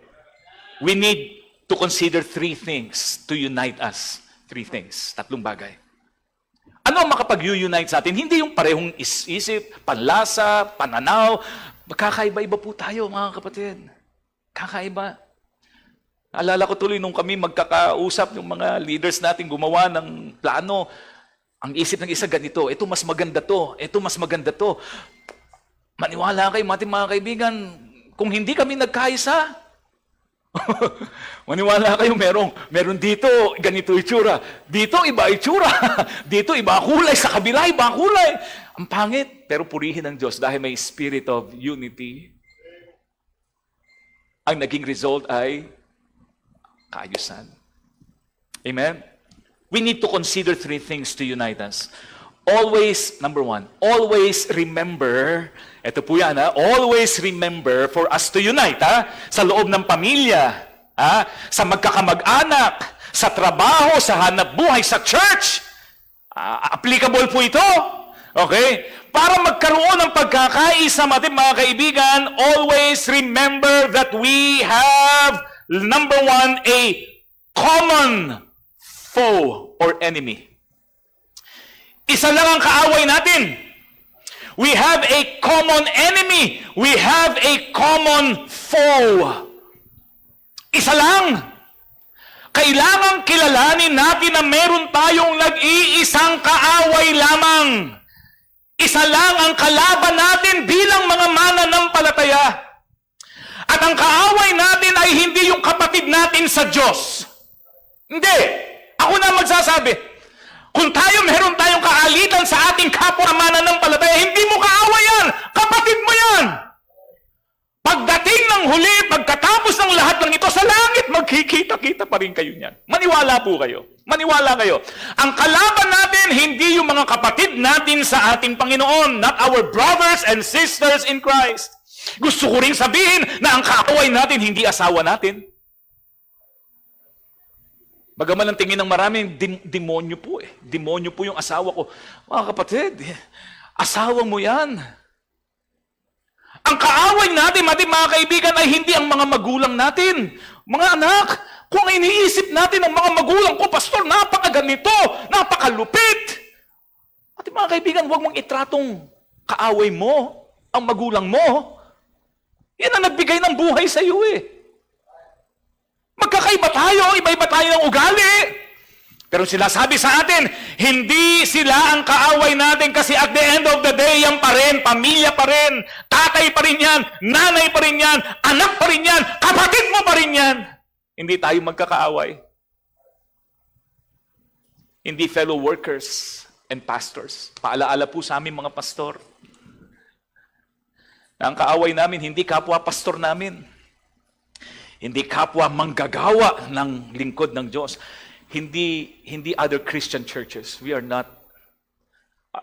We need to consider 3 things to unite us. 3 things, 3 bagay. Ano ang makapag-unite sa atin? Hindi yung parehong isip, panlasa, pananaw. Magkakaiba-iba po tayo, mga kapatid. Kakaiba. Alala ko tuloy nung kami magkakausap, yung mga leaders natin gumawa ng plano. Ang isip ng isa ganito, ito mas maganda to, ito mas maganda to. Maniwala kayo, mga kaibigan, kung hindi kami nagkaisa, Maniwala kayo, meron dito, ganito itsura. Dito, iba itsura. Dito, iba kulay. Sa kabila, iba kulay. Ang pangit, pero purihin ng Diyos dahil may spirit of unity. Ang naging result ay kaayusan. Amen? We need to consider three things to unite us. Always, number one, always remember, ito po yan, always remember for us to unite, sa loob ng pamilya, sa magkakamag-anak, sa trabaho, sa hanap buhay, sa church. Applicable po ito. Okay? Para magkaroon ng pagkakaisa, mga kaibigan, always remember that we have, number one, a common foe or enemy. Isa lang ang kaaway natin. We have a common enemy. We have a common foe. Isa lang. Kailangang kilalanin natin na meron tayong nag-iisang kaaway lamang. Isa lang ang kalaban natin bilang mga mananampalataya. At ang kaaway natin ay hindi yung kapatid natin sa Diyos. Hindi. Ako na magsasabi. Kung meron tayong kaalitan sa ating kapwa mananampalataya, hindi mo kaaway yan. Kapatid mo yan. Pagdating ng huli, pagkatapos ng lahat ng ito, sa langit, magkikita-kita pa rin kayo niyan. Maniwala po kayo. Maniwala kayo. Ang kalaban natin, hindi yung mga kapatid natin sa ating Panginoon, not our brothers and sisters in Christ. Gusto ko rin sabihin na ang kaaway natin, hindi asawa natin. Bagaman ang tingin ng maraming, demonyo po eh. Demonyo po yung asawa ko. Mga kapatid, asawa mo yan. Ang kaaway natin, mga kaibigan, ay hindi ang mga magulang natin. Mga anak, kung iniisip natin ang mga magulang ko, pastor, napakaganito, napakalupit. At mga kaibigan, huwag mong itratong kaaway mo, ang magulang mo. Yan ang nagbigay ng buhay sa iyo eh. Magkakaiba tayo, iba-iba tayo ng ugali. Pero sila sabi sa atin, hindi sila ang kaaway natin kasi at the end of the day, yan pa rin, pamilya pa rin, tatay pa rin yan, nanay pa rin yan, anak pa rin yan, kapatid mo pa rin yan. Hindi tayo magkakaaway. Hindi fellow workers and pastors. Paalaala po sa amin mga pastor. Na ang kaaway namin, hindi kapwa pastor namin. Hindi kapwa manggagawa ng lingkod ng Diyos. Hindi other Christian churches. We are not,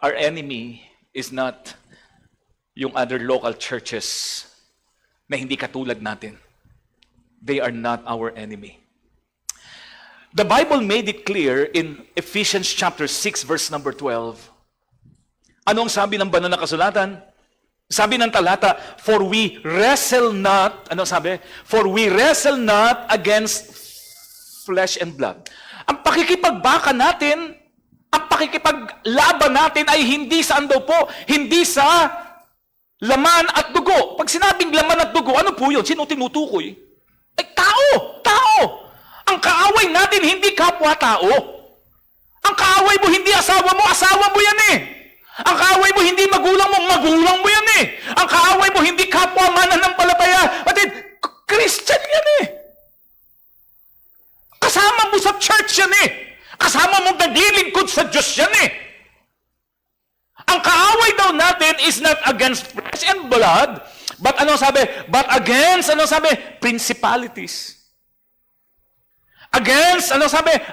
our enemy is not yung other local churches na hindi katulad natin. They are not our enemy. The Bible made it clear in Ephesians chapter 6 verse number 12. Anong sabi ng banal na kasulatan? Sabi ng talata, for we wrestle not, ano sabi? For we wrestle not against flesh and blood. Ang pakikipagbaka natin, ang pakikipaglaban natin ay hindi sa daw po, hindi sa laman at dugo. Pag sinabing laman at dugo, ano po yun? Sino tinutukoy? Ay, tao! Tao! Ang kaaway natin, hindi kapwa-tao. Ang kaaway mo, hindi asawa mo yan eh. Ang kaaway mo, hindi magulang mo yan eh. Ang kaaway mo, hindi kapwa mananampalataya. Batid, Christian yan eh. Kasama mo sa church yan eh. Kasama mo naglilingkod sa Diyos yan eh. Ang kaaway daw natin is not against flesh and blood, but ano sabi? But against, principalities. Against,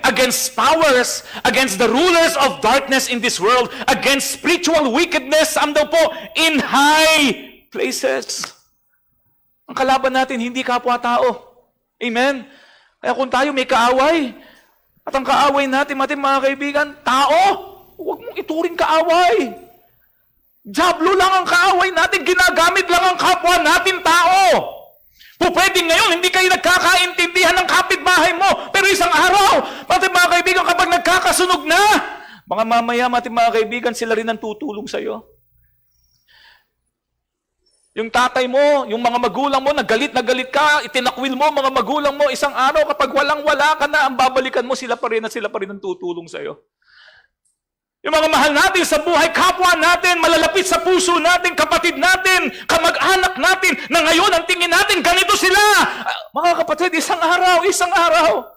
against powers, against the rulers of darkness in this world, against spiritual wickedness, daw po, in high places. Ang kalaban natin, hindi kapwa-tao. Amen? Kaya kung tayo may kaaway, at ang kaaway natin, mga kaibigan, tao, huwag mong ituring kaaway. Diablo lang ang kaaway natin, ginagamit lang ang kapwa natin, tao. Pwede ngayon, hindi kayo nagkakaintindihan ng kapitbahay mo. Pero isang araw, mga kaibigan, kapag nagkakasunog na, mga mamaya, mga kaibigan, sila rin ang tutulong sa'yo. Yung tatay mo, yung mga magulang mo, nagalit ka, itinakwil mo, mga magulang mo, isang araw, kapag walang-wala ka na, ang babalikan mo, sila pa rin ang tutulong sa'yo. Yung mga mahal natin sa buhay, kapwa natin, malalapit sa puso natin, kapatid natin, kamag-anak natin, na ngayon ang tingin natin, ganito sila. Mga kapatid, isang araw,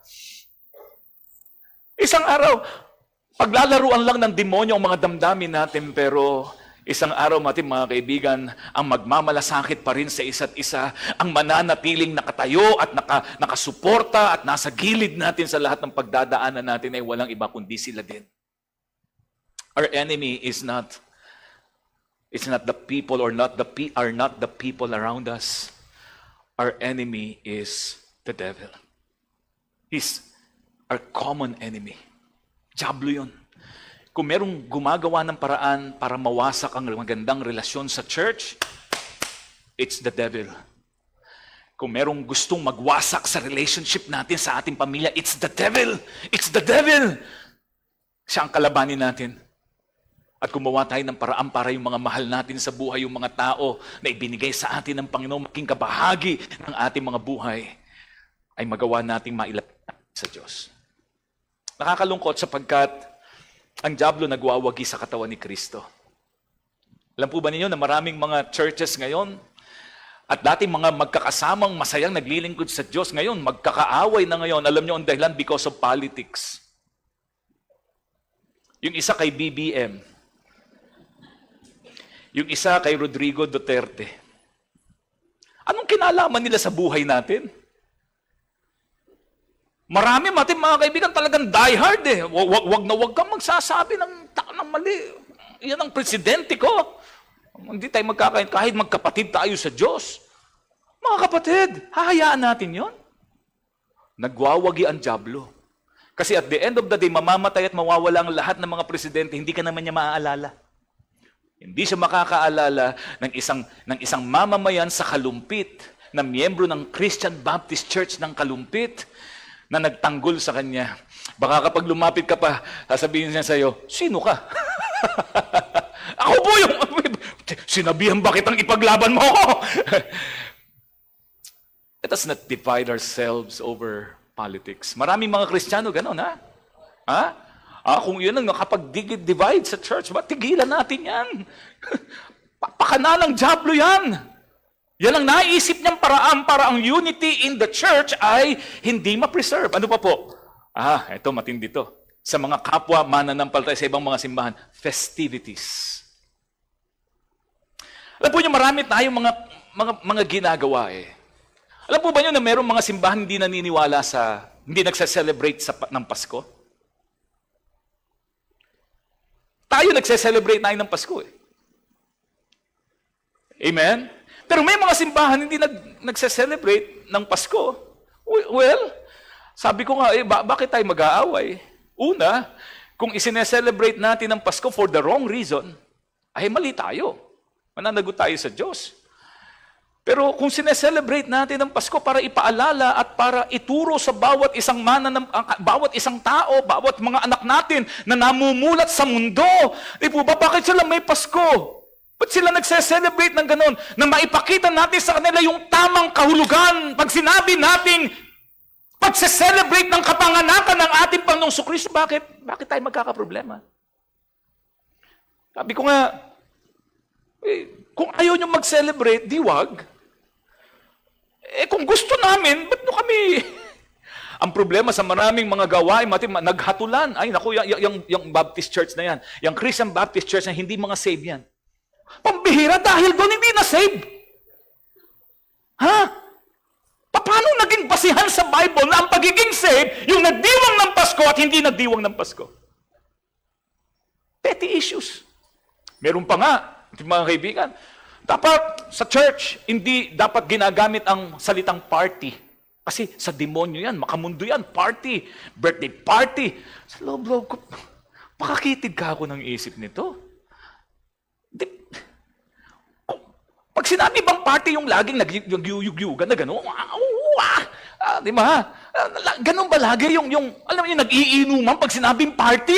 paglalaruan lang ng demonyo ang mga damdamin natin, pero isang araw natin, mga kaibigan, ang magmamalasakit pa rin sa isa't isa, ang mananatiling nakatayo at nakasuporta at nasa gilid natin sa lahat ng pagdadaanan natin ay walang iba kundi sila din. Our enemy is not the people are not the people around us. Our enemy is the devil. He's our common enemy. Diablo yun. Kung merong gumagawa ng paraan para mawasak ang magandang relasyon sa church, it's the devil. Kung merong gustong magwasak sa relationship natin sa ating pamilya, it's the devil. It's the devil. Siya ang kalabanin natin. At gumawa tayo ng paraan para yung mga mahal natin sa buhay, yung mga tao na ibinigay sa atin ng Panginoon, maging kabahagi ng ating mga buhay, ay magawa nating mailapit sa Diyos. Nakakalungkot sapagkat ang diablo nagwawagi sa katawan ni Kristo. Alam po ba ninyo na maraming mga churches ngayon at dati mga magkakasamang masayang naglilingkod sa Diyos ngayon, magkakaaway na ngayon. Alam nyo ang dahilan? Because of politics. Yung isa kay BBM, yung isa kay Rodrigo Duterte. Anong kinalaman nila sa buhay natin? Marami mga kaibigan talagang diehard eh. Wag kang magsasabi ng mali. Yan ang presidente ko. Hindi tayo magkakain kahit magkapatid tayo sa Diyos. Mga kapatid, hahayaan natin yon. Nagwawagi ang diablo. Kasi at the end of the day, mamamatay at mawawala ang lahat ng mga presidente, hindi ka naman niya maaalala. Hindi siya makakaalala ng isang mamamayan sa Kalumpit, na miyembro ng Christian Baptist Church ng Kalumpit, na nagtanggol sa kanya. Baka kapag lumapit ka pa, sasabihin niya sa iyo, sino ka? Ako po yung... Sinabihan ba kitang ipaglaban mo ako? Let us not divide ourselves over politics. Maraming mga Kristiyano ganun, ha? Ha? Kung yun ang nakapag-divide sa church, ba't tigilan natin yan? Pakanalang diablo yan. Yan ang naisip niyang paraan para ang unity in the church ay hindi ma-preserve. Ano pa po? Ito matindi to. Sa mga kapwa mananampalataya sa ibang mga simbahan, festivities. Alam po niyo, marami tayong mga ginagawa eh. Alam po ba niyo na mayroong mga simbahan hindi naniniwala hindi nagse-celebrate ng Pasko? Tayo nagse-celebrate tayo ng Pasko eh. Amen? Pero may mga simbahan hindi nagse-celebrate ng Pasko. Well, sabi ko nga, bakit tayo mag-aaway? Una, kung isine-celebrate natin ang Pasko for the wrong reason, ay mali tayo. Mananagot tayo sa Diyos. Pero kung sine-celebrate natin ang Pasko para ipaalala at para ituro sa bawat isang tao, bawat mga anak natin na namumulat sa mundo, di po ba, bakit sila may Pasko? Ba't sila nagse-celebrate ng ganon? Na maipakita natin sa kanila yung tamang kahulugan. Pag sinabi nating pagse-celebrate ng kapanganakan ng ating Panginoong Kristo, bakit tayo magkakaproblema? Sabi ko nga, kung ayaw nyo mag-celebrate, di wag. Kung gusto namin, ba't nyo kami? Ang problema sa maraming mga gawain, naghatulan. Ay, naku, yung Baptist Church na yan. Yung Christian Baptist Church na hindi mga save yan. Pambihira dahil doon hindi na save. Ha? Paano naging basihan sa Bible na ang pagiging save, yung nagdiwang ng Pasko at hindi nagdiwang ng Pasko? Petty issues. Meron pa nga, mga kaibigan, dapat sa church, hindi dapat ginagamit ang salitang party. Kasi sa demonyo yan, makamundo yan, party, birthday party. Sa loob-loob ko, makakitid ka ako ng isip nito. Pag sinabi bang party yung laging nagyuyugyugan na gano'n, di ba? Ganun ba lagi yung alam niyo, nag-iinuman pag sinabing party?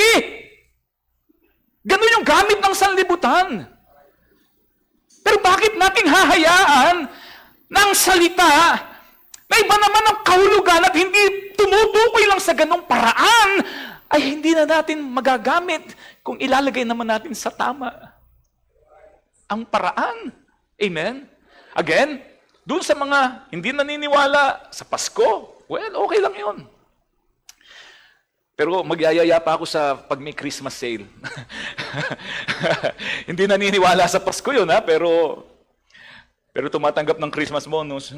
Ganun yung gamit ng sanlibutan. Pero bakit nating hahayaan ng salita na iba naman ang kahulugan at hindi tumutukoy lang sa ganong paraan ay hindi na natin magagamit kung ilalagay naman natin sa tama ang paraan. Amen? Again, dun sa mga hindi naniniwala sa Pasko, well, okay lang yun. Pero magyayaya pa ako sa pag may Christmas sale. Hindi naniniwala sa Pasko yun, ha? Pero tumatanggap ng Christmas bonus.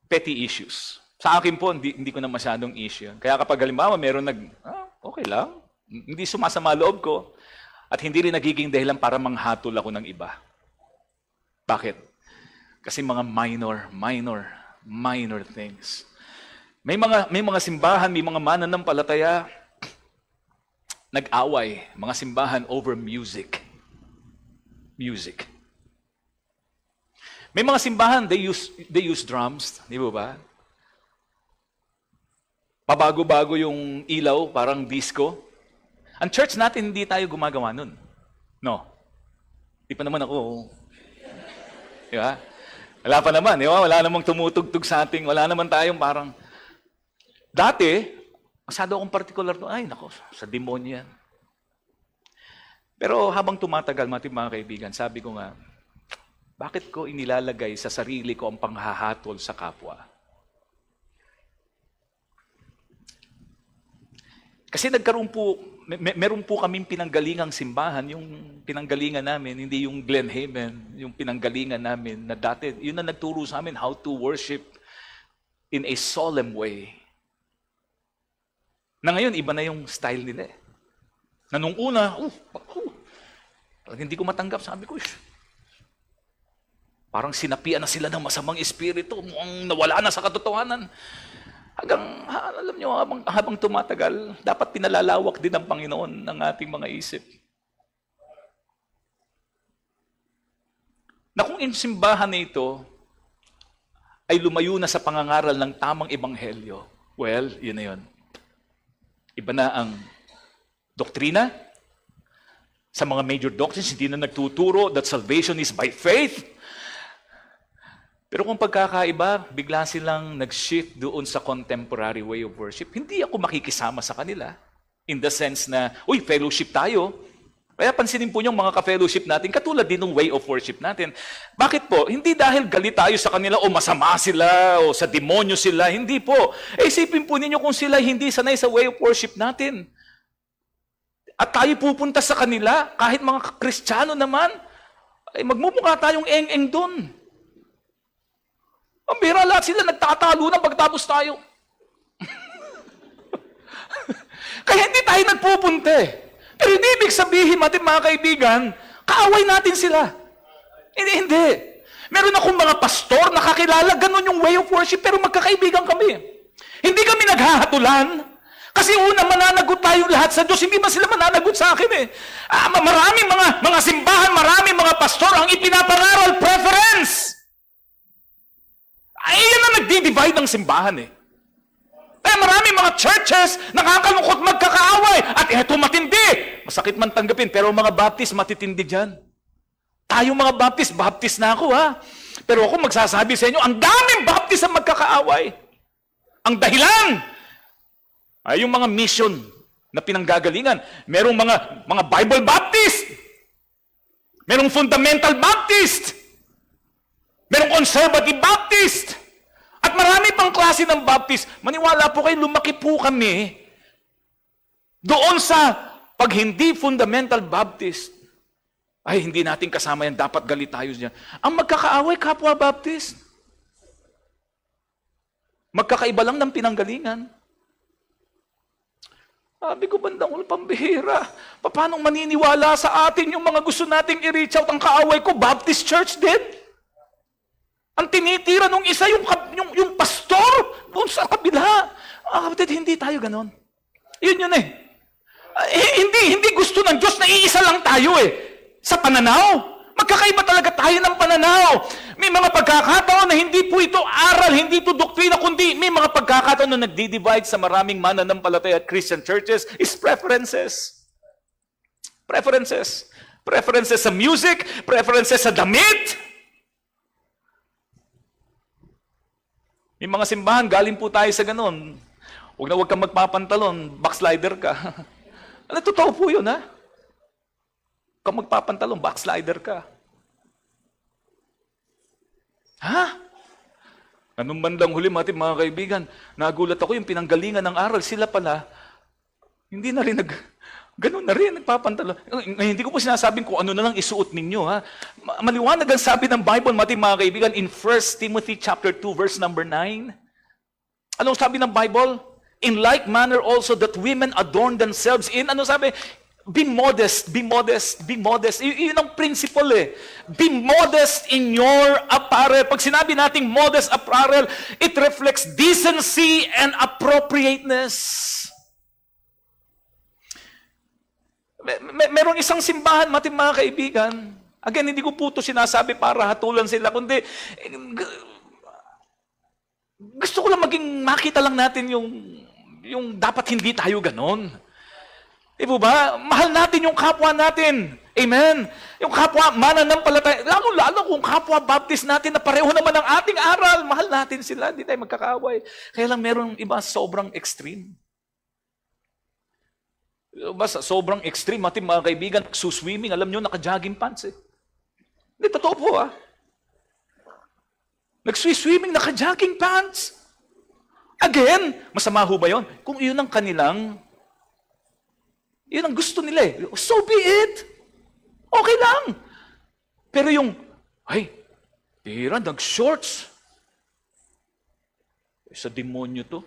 Petty issues. Sa akin po, hindi ko na masyadong issue. Kaya kapag halimbawa meron okay lang. Hindi sumasama loob ko. At hindi rin nagiging dahilan para manghatol ako ng iba. Bakit? Kasi mga minor things. May mga simbahan, may mga mananampalataya, nag-away, mga simbahan over music. Music. May mga simbahan, they use drums, di ba? Pabago-bago yung ilaw, parang disco. Ang church natin, hindi tayo gumagawa nun. No. Di pa naman ako. Di ba? Wala pa naman, di ba? Wala namang tumutugtog sa ating, wala naman tayong parang... Dati, masyado akong particular to, ay nako, sa demonyo yan. Pero habang tumatagal, mga kaibigan, sabi ko nga, bakit ko inilalagay sa sarili ko ang panghahatol sa kapwa? Kasi meron po kaming pinanggalingang simbahan, yung pinanggalingan namin, hindi yung Glen Haven, yung pinanggalingan namin na dati, yun na nagturo sa amin how to worship in a solemn way. Na ngayon, iba na yung style nila eh. Na nung una, hindi ko matanggap, sabi ko, parang sinapian na sila ng masamang espiritu, mukhang nawala na sa katotohanan. Hanggang, alam nyo, habang tumatagal, dapat pinalalawak din ng Panginoon ng ating mga isip. Na kung yung simbahan na ito ay lumayo na sa pangangaral ng tamang ebanghelyo, well, yun na yun. Iba na ang doktrina. Sa mga major doctrines, hindi na nagtuturo that salvation is by faith. Pero kung pagkakaiba, bigla silang nag-shift doon sa contemporary way of worship, hindi ako makikisama sa kanila. In the sense na, fellowship tayo. Kaya pansinin po yung mga ka-fellowship natin, katulad din ng way of worship natin. Bakit po? Hindi dahil galit tayo sa kanila o masama sila o sa demonyo sila. Hindi po. Isipin po ninyo kung sila hindi sanay sa way of worship natin. At tayo pupunta sa kanila, kahit mga Kristiyano naman, ay magmumukha tayong eng-eng doon. Ang bira, lahat sila nagtatalo na pagtapos tayo. Kaya hindi tayo nagpupunta eh. Pero hindi ibig sabihin, mga kaibigan, kaaway natin sila. Hindi. Meron akong mga pastor na kakilala, ganun yung way of worship, pero magkakaibigan kami. Hindi kami naghahatulan. Kasi una, mananagot tayo lahat sa Diyos. Hindi man sila mananagot sa akin eh. Maraming mga simbahan, maraming mga pastor, ang ipinapangaral, preference. Ay, yan na nagdi-divide ng simbahan eh. Kaya maraming mga churches nakakalungkot magkakaaway. At eto matindi. Masakit man tanggapin, pero mga Baptist matitindi dyan. Tayo mga Baptist na ako ha. Pero ako magsasabi sa inyo, ang daming Baptist ang magkakaaway. Ang dahilan ay yung mga mission na pinanggagalingan. Merong mga Bible Baptist. Merong Fundamental Baptist. Merong Conservative Baptist. At marami pang klase ng Baptist. Maniwala po kayo, lumaki po kami doon sa pag hindi fundamental Baptist. Ay, hindi natin kasama yan. Dapat galit tayo dyan. Ang magkakaaway, kapwa Baptist. Magkakaiba lang ng pinanggalingan. Sabi ko, bandang ulo, pambihira. Paano maniniwala sa atin yung mga gusto nating i-reach out? Ang kaaway ko, Baptist Church din. Ang tinitira nung isa, yung pastor, doon sa kabila. Kapatid, hindi tayo ganon. Yun eh. Hindi gusto ng Diyos na iisa lang tayo eh. Sa pananaw. Magkakaiba talaga tayo ng pananaw. May mga pagkakataon na hindi po ito aral, hindi ito doktrina, kundi may mga pagkakataon na nagdi-divide sa maraming mananampalataya at Christian churches is preferences. Preferences. Preferences sa music, preferences sa damit. May mga simbahan, galing po tayo sa ganun. Huwag kang magpapantalon, backslider ka. Ano, totoo po yun, ha? Huwag kang magpapantalon, backslider ka. Ha? Anong bandang huli, mga kaibigan, nagulat ako yung pinanggalingan ng aral. Sila pala, hindi na rin ganun na rin, nagpapantalon. Hindi ko po sinasabing kung ano na lang isuot ninyo, ha? Maliwanag ang sabi ng Bible, mga kaibigan, in 1 Timothy chapter 2, verse number 9. Anong sabi ng Bible? In like manner also that women adorn themselves in, ano sabi? Be modest, be modest, be modest. Yun ang principle eh. Be modest in your apparel. Pag sinabi nating modest apparel, it reflects decency and appropriateness. Merong isang simbahan, mga kaibigan. Again, hindi ko po ito sinasabi para hatulan sila, kundi gusto ko lang makita lang natin yung dapat hindi tayo ganon. Diba ba? Mahal natin yung kapwa natin. Amen? Yung kapwa mananampalataya, lalo kung kapwa baptist natin na pareho naman ang ating aral, mahal natin sila, hindi tayo magkakaaway. Kaya lang merong iba sobrang extreme. Basta sobrang extreme, mga kaibigan, suswimming, alam nyo, naka-jogging pants eh. Hindi, totoo po ah. Nag-swimming, naka-jogging pants. Again, masama ho ba yun? Kung yun ang yun ang gusto nila eh. So be it. Okay lang. Pero bihira, nag-shorts. Sa demonyo to.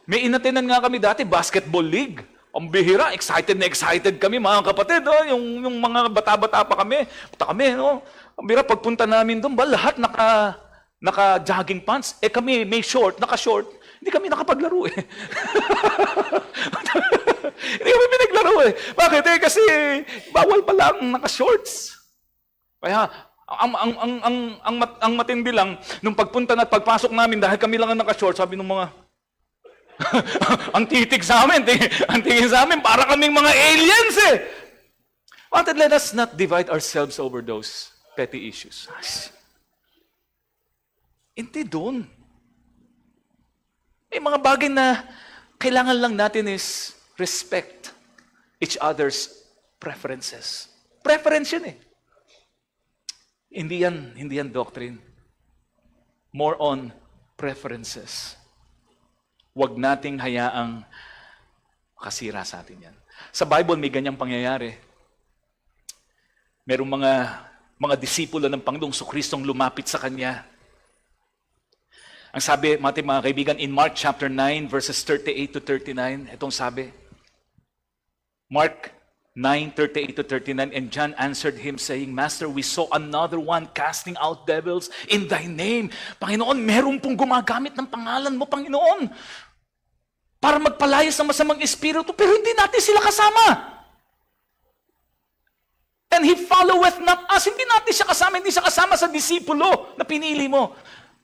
May inatinan nga kami dati, basketball league. Ang bihira, excited na excited kami, mga kapatid. Oh, yung mga bata-bata pa kami. Punta kami, no? Ang bihira, pagpunta namin doon, lahat naka-jogging pants. Kami may short, naka-short. Hindi kami nakapaglaro eh. Hindi kami pinaglaro eh. Bakit eh? Kasi bawal pala ang naka-shorts. Kaya, ang matindi lang, nung pagpunta na at pagpasok namin, dahil kami lang ang naka-shorts, sabi ng mga, ang titig sa amin, ang tingin sa amin, para kaming mga aliens eh. But let us not divide ourselves over those petty issues. Hindi doon. May mga bagay na kailangan lang natin is respect each other's preferences. Preference yun eh. Hindi yan doctrine. More on preferences. Huwag nating hayaang makasira sa atin yan. Sa Bible, may ganyang pangyayari. Merong mga disipulo ng Panginoong Kristong lumapit sa Kanya. Ang sabi, mga kaibigan, in Mark chapter 9, verses 38 to 39, itong sabi, Mark 9:38 to 39, and John answered him saying, Master, we saw another one casting out devils in thy name. Panginoon, meron pong gumagamit ng pangalan mo, Panginoon, para magpalayas ng masamang espiritu, pero hindi natin sila kasama. And he followeth not us. Hindi natin siya kasama, hindi siya kasama sa disipulo na pinili mo.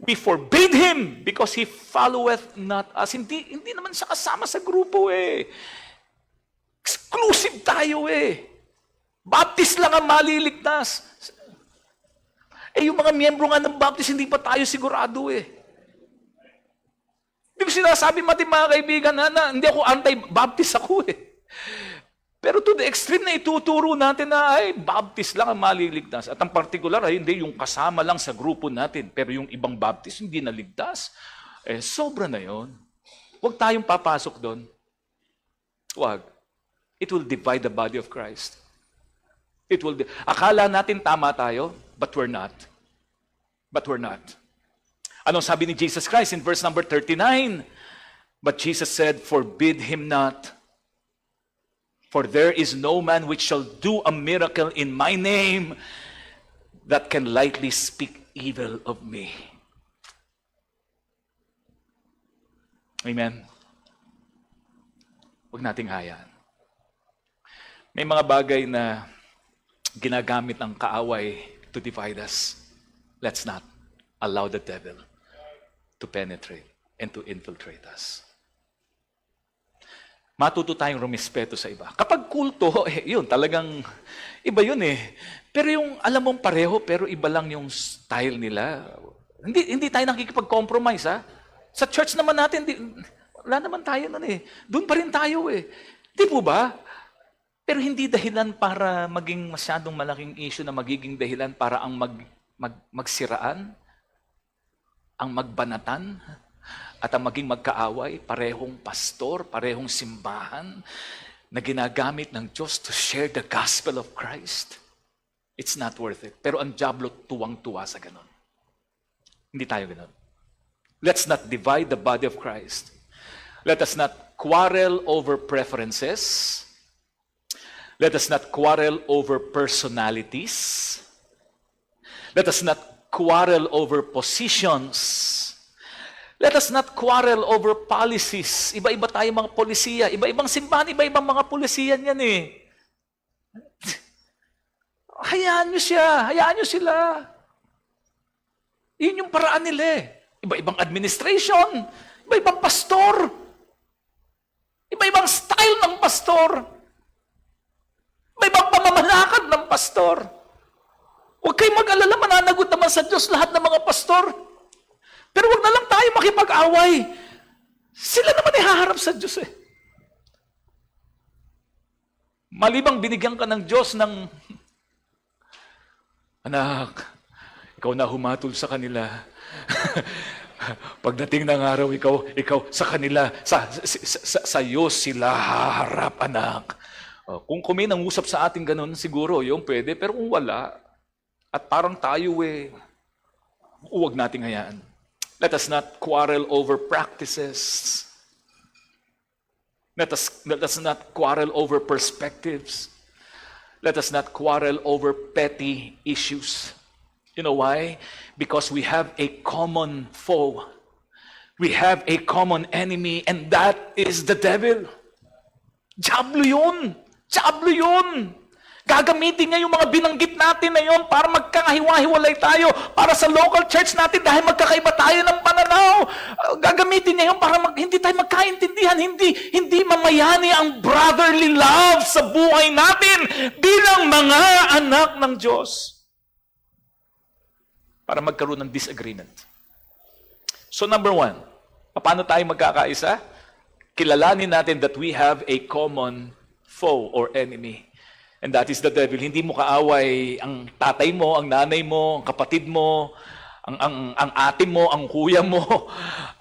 We forbade him because he followeth not us. Hindi naman siya kasama sa grupo eh. Exclusive tayo eh. Baptist lang ang maliligtas. Yung mga miyembro nga ng Baptist, hindi pa tayo sigurado eh. Hindi ko sinasabi mga kaibigan na hindi ako anti-Baptist ako eh. Pero to the extreme na ituturo natin na Baptist lang ang maliligtas. At ang particular hindi yung kasama lang sa grupo natin. Pero yung ibang Baptist hindi naligtas. Sobra na yon. Huwag tayong papasok doon. Huwag. It will divide the body of Christ. Akala natin tama tayo, but we're not. But we're not. Anong sabi ni Jesus Christ in verse number 39? But Jesus said, forbid him not. For there is no man which shall do a miracle in my name that can lightly speak evil of me. Amen. Huwag nating hayaan. May mga bagay na ginagamit ang kaaway to divide us. Let's not allow the devil to penetrate and to infiltrate us. Matuto tayong rumispeto sa iba. Kapag kulto, yun, talagang iba yun eh. Pero yung alam mong pareho, pero iba lang yung style nila, Hindi tayo nakikipag-compromise, ha? Sa church naman natin, wala naman tayo nun eh. Doon pa rin tayo eh. Di po ba? Pero hindi dahilan para maging masyadong malaking issue na magiging dahilan para ang magsiraan, ang magbanatan, at ang maging magkaaway, parehong pastor, parehong simbahan, na ginagamit ng Diyos to share the gospel of Christ. It's not worth it. Pero ang diablo tuwang-tuwa sa ganun. Hindi tayo ganun. Let's not divide the body of Christ. Let us not quarrel over preferences. Let us not quarrel over personalities. Let us not quarrel over positions. Let us not quarrel over policies. Iba-iba tayo mga polisiya. Iba-ibang simbahan, iba-ibang mga polisiya yan eh. Hayaan nyo siya. Hayaan nyo sila. Yun yung paraan nila eh. Iba-ibang administration. Iba-ibang pastor. Iba-ibang style ng pastor. Iba-ibang pamamalakad ng pastor. Huwag kayong mag-alala, mananagot naman sa Diyos lahat ng mga pastor. Pero huwag na lang tayo makipag-away. Sila naman ihaharap sa Diyos eh. Malibang binigyan ka ng Diyos ng, anak, ikaw na humatol sa kanila. Pagdating ng araw, ikaw sa kanila, sa iyo sila haharap, anak. Kung may nangusap sa atin ganun, siguro yung pwede. Pero kung wala, at parang tayo huwag nating hayaan. Let us not quarrel over practices. Let us not quarrel over perspectives. Let us not quarrel over petty issues. You know why? Because we have a common foe. We have a common enemy, and that is the devil. Diablo yun! Diablo yun! Gagamitin niya yung mga binanggit natin na yun para magkakahiwa-hiwalay tayo, para sa local church natin dahil magkakaiba tayo ng pananaw. Gagamitin niya yun para hindi tayo magkaintindihan, hindi mamayani ang brotherly love sa buhay natin bilang mga anak ng Diyos. Para magkaroon ng disagreement. So number 1, paano tayo magkakaisa? Kilalanin natin that we have a common foe or enemy. And that is the devil. Hindi mo kaaway ang tatay mo, ang nanay mo, ang kapatid mo, ang ate mo, ang kuya mo,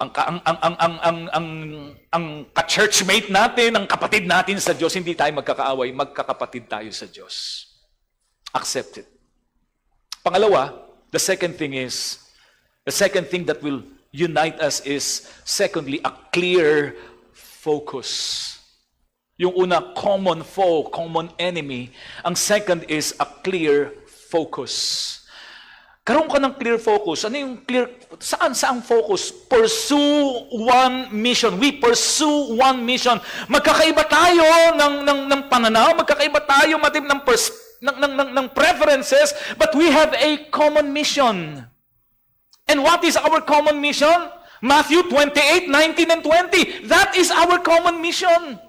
ang ka-churchmate natin, ang kapatid natin sa Diyos. Hindi tayo magkakaaway, magkakapatid tayo sa Diyos. Accept it. Pangalawa, the second thing that will unite us is, secondly, a clear focus. Yung una, common foe, common enemy. Ang second is a clear focus. Karoon ka ng clear focus. Ano yung clear? Saan focus? Pursue one mission. We pursue one mission. Magkakaiba tayo ng pananaw, magkakaiba tayo ng preferences, but we have a common mission. And what is our common mission? Matthew 28, 19 and 20. That is our common mission.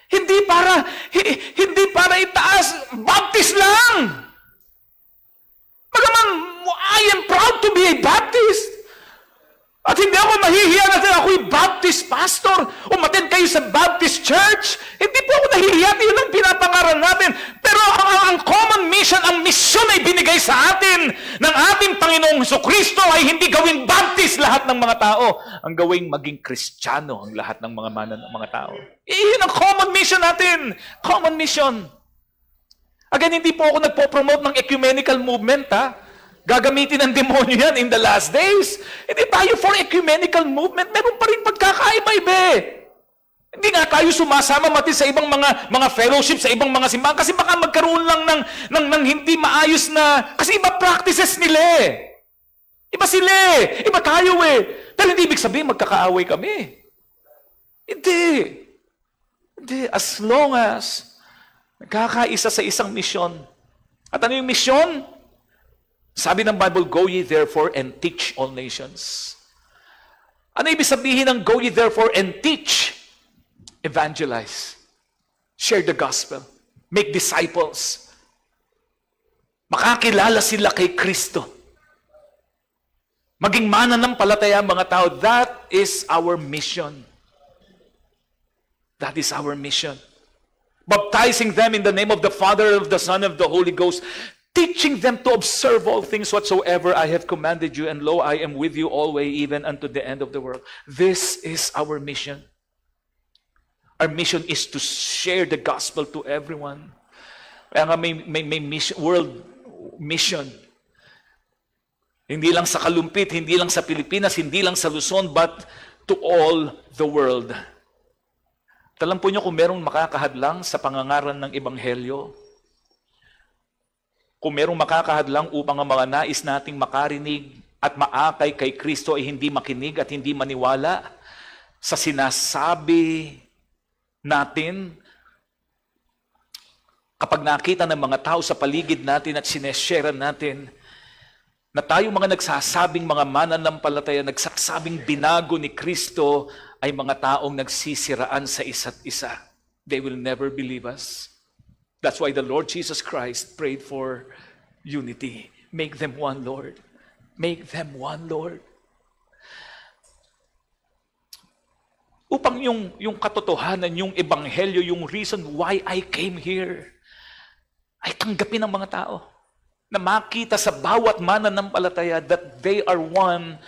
Hindi para itaas, Baptist lang. Bagaman, I am proud to be a Baptist. At hindi ako mahihiya na ako'y Baptist pastor. Umattend kayo sa Baptist church. Hindi po ako nahihiya. Yun ang pinapangaral natin. Pero ang common mission, ang mission ay binigay sa atin ng ating Panginoong Jesucristo ay hindi gawing Baptist lahat ng mga tao. Ang gawing maging Kristiyano ang lahat ng mga tao. Iyon ang common mission natin. Common mission. Again, hindi po ako nagpo-promote ng ecumenical movement, ha? Gagamitin ng demonyo yan in the last days. Hindi tayo for ecumenical movement. Meron pa rin pagkakaiba-iba. Hindi nga tayo sumasama mati sa ibang mga fellowship, sa ibang mga simbahan. Kasi baka magkaroon lang ng hindi maayos na... Kasi iba practices nila eh. Iba sila eh. Iba tayo eh. Dahil hindi ibig sabihin magkakaaway kami. Hindi. As long as nagkakaisa sa isang misyon. At ano yung misyon? Sabi ng Bible, go ye therefore and teach all nations. Ano ibig sabihin ng go ye therefore and teach? Evangelize. Share the gospel. Make disciples. Makakilala sila kay Kristo. Maging mananampalataya mga tao, that is our mission. That is our mission. Baptizing them in the name of the Father, of the Son, of the Holy Ghost, teaching them to observe all things whatsoever I have commanded you, and lo, I am with you always, even unto the end of the world. This is our mission. Our mission is to share the gospel to everyone. Kaya nga may mission, world mission. Hindi lang sa Kalumpit, hindi lang sa Pilipinas, hindi lang sa Luzon, but to all the world. Alam po niyo kung merong makakahadlang sa pangangaral ng Ebanghelyo, kung merong makakahadlang upang ang mga nais nating makarinig at maakay kay Kristo ay hindi makinig at hindi maniwala sa sinasabi natin, kapag nakita ng mga tao sa paligid natin at sineshare natin, na tayo mga nagsasabing mga mananampalataya, nagsasabing binago ni Kristo, ay mga taong nagsisiraan sa isa't isa. They will never believe us. That's why the Lord Jesus Christ prayed for unity. Make them one, Lord. Make them one, Lord. Upang yung katotohanan, yung ebanghelyo, yung reason why I came here, ay tanggapin ng mga tao. Na makita sa bawat mananampalataya that they are one,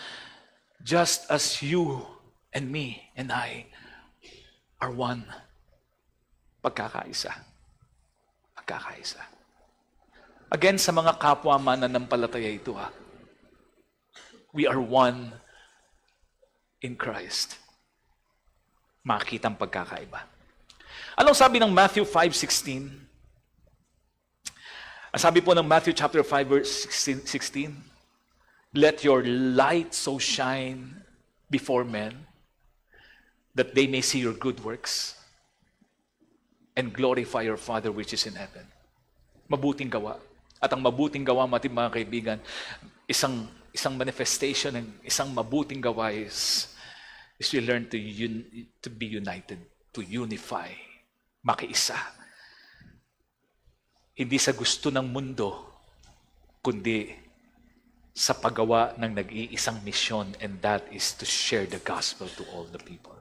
just as you and me and I are one. Pagkakaisa. Pagkakaisa. Again, sa mga kapwa mananampalataya ito, we are one in Christ. Makita ang pagkakaiba. Anong sabi ng Matthew 5:16? Ang sabi po ng Matthew chapter 5 verse 16, let your light so shine before men that they may see your good works and glorify your Father which is in heaven. Mabuting gawa. At ang mabuting gawa, mga kaibigan, isang manifestation ng isang mabuting gawa is we learn to be united, to unify, makiisa. Hindi sa gusto ng mundo, kundi sa paggawa ng nag-iisang misyon, and that is to share the gospel to all the people.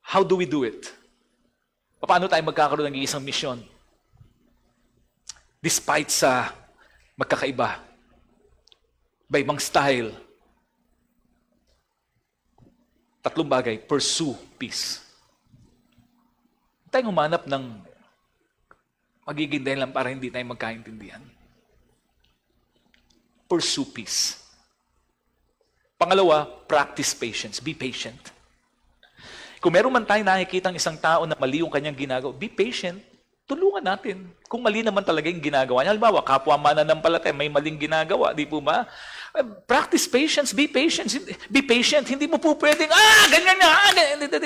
How do we do it? Paano tayo magkakaroon ng isang misyon? Despite sa magkakaiba, iba-ibang style, tatlong bagay: pursue peace. Tayong humanap ng magiging dahilan para hindi tayo magkaintindihan. Pursue peace. Pangalawa, practice patience. Be patient. Kung meron man tayo nakikitang isang tao na mali yung kanyang ginagawa, be patient. Tulungan natin. Kung mali naman talaga yung ginagawa niya. Halimbawa, kapwa mananampalataya, may maling ginagawa. Di po ba? Practice patience. Be patient. Be patient. Hindi mo po pwedeng, ganyan nga.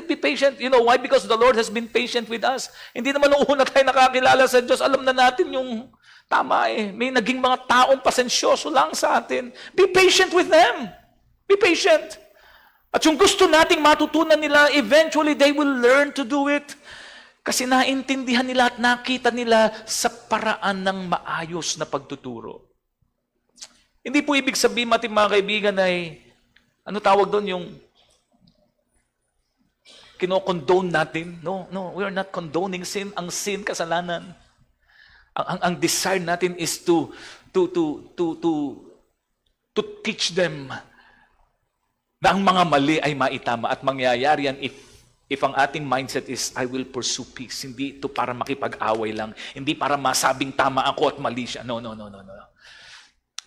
Be patient. You know why? Because the Lord has been patient with us. Hindi naman nung una tayo nakakilala sa Diyos, alam na natin yung tama eh. May naging mga taong pasensyoso lang sa atin. Be patient with them. Be patient. At yung gusto nating matutunan nila, eventually they will learn to do it. Kasi naintindihan nila at nakita nila sa paraan ng maayos na pagtuturo. Hindi po ibig sabihin, mga kaibigan, ay, ano tawag doon, yung kinokondone natin. No, we are not condoning sin. Ang sin, kasalanan. Ang desire natin is to teach them na ang mga mali ay maitama, at mangyayari yan if ang ating mindset is, I will pursue peace. Hindi ito para makipag-away lang. Hindi para masabing tama ako at mali siya. No.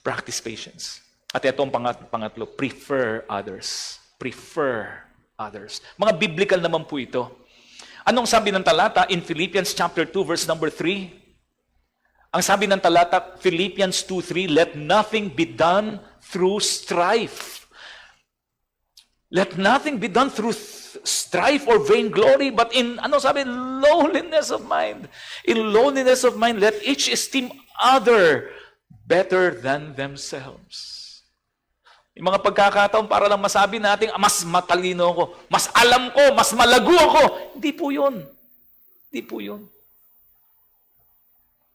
Practice patience. At ito ang pangatlo, prefer others. Prefer others. Mga biblical naman po ito. Anong sabi ng talata in Philippians chapter 2 verse number 3? Ang sabi ng talata, Philippians 2:3, let nothing be done through strife. Let nothing be done through strife or vainglory, but in, lowliness of mind. In lowliness of mind, let each esteem other better than themselves. Yung mga pagkakataon para lang masabi natin, mas matalino ako, mas alam ko, mas malago ako. Hindi po yun. Hindi po yun.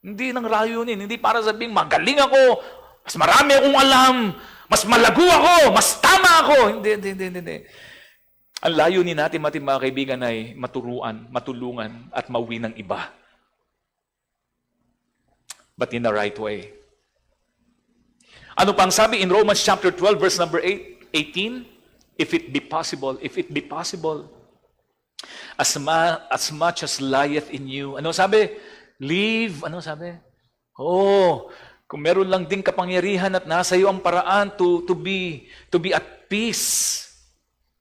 Hindi nang rayunin. Hindi para sabihin, magaling ako, Mas marami akong alam. Mas malago ako. Mas tama ako. Hindi. Ang layunin natin, mga kaibigan, ay maturuan, matulungan, at mauwi ng iba. But in the right way. Ano pang sabi in Romans chapter 12, verse number 18? If it be possible, as much as lieth in you. Ano sabi? Live. Ano sabi? Kung meron lang din kapangyarihan at nasa iyo ang paraan to be at peace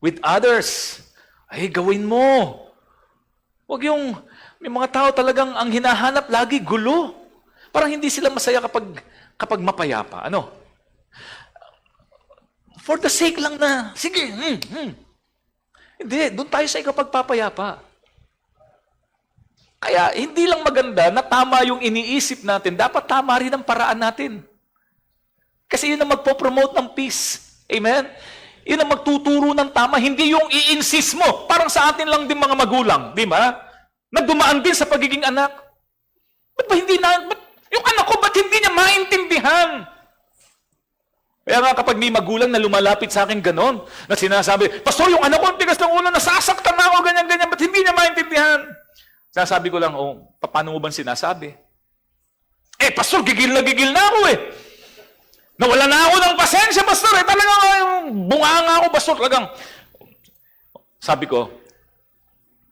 with others, ay gawin mo. Huwag yung, may mga tao talagang ang hinahanap lagi gulo. Parang hindi sila masaya kapag mapayapa. Ano? For the sake lang na, sige, Hindi, doon tayo sa ikapagpapayapa. Kaya hindi lang maganda na tama yung iniisip natin, dapat tama rin ang paraan natin. Kasi yun ang magpo-promote ng peace. Amen? Yun ang magtuturo ng tama, hindi yung i-insist mo. Parang sa atin lang din mga magulang, di ba? Nagdumaan din sa pagiging anak. Ba't yung anak ko, ba't hindi niya maintindihan? Kaya nga kapag may magulang na lumalapit sa akin ganon, na sinasabi, Pastor, yung anak ko, ang tigas ng ulo, nasasaktan na ako, ganyan-ganyan, ba't hindi niya maintindihan? Sinasabi ko lang, paano mo ba sinasabi? Pastor, gigil na ako Nawala na ako ng pasensya, Pastor. Talagang bunganga ako, Pastor. Talagang, sabi ko,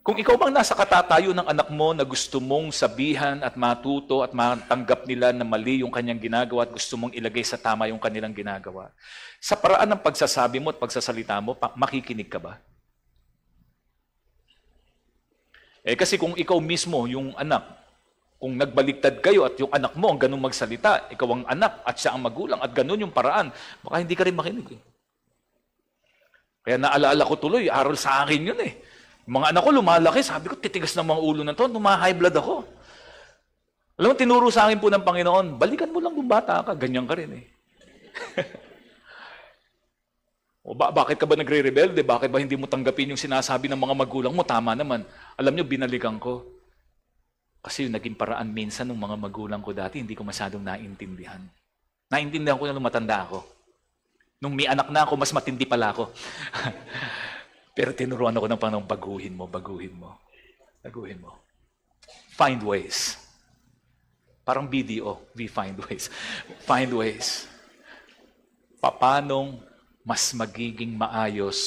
kung ikaw bang nasa katatayo ng anak mo na gusto mong sabihan at matuto at matanggap nila na mali yung kanyang ginagawa at gusto mong ilagay sa tama yung kanilang ginagawa, sa paraan ng pagsasabi mo at pagsasalita mo, makikinig ka ba? Kasi kung ikaw mismo, yung anak, kung nagbaliktad kayo at yung anak mo ang ganun magsalita, ikaw ang anak at siya ang magulang at ganun yung paraan, baka hindi ka rin makinig. Kaya naalaala ko tuloy, aral sa akin yun Mga anak ko lumalaki, sabi ko, titigas ng mga ulo na to, high blood ako. Alam mo, tinuro sa akin po ng Panginoon, balikan mo lang kung bata ka, ganyan ka rin Bakit ka ba nagre-rebelde? Bakit ba hindi mo tanggapin yung sinasabi ng mga magulang mo? Tama naman. Alam nyo, binalikan ko. Kasi yung naging paraan minsan ng mga magulang ko dati, hindi ko masyadong naintindihan. Naintindihan ko na nung matanda ako. Nung may anak na ako, mas matindi pala ako. Pero tinuruan ako ng Panginoon, baguhin mo. Find ways. Parang BDO, we find ways. Find ways. Paanong mas magiging maayos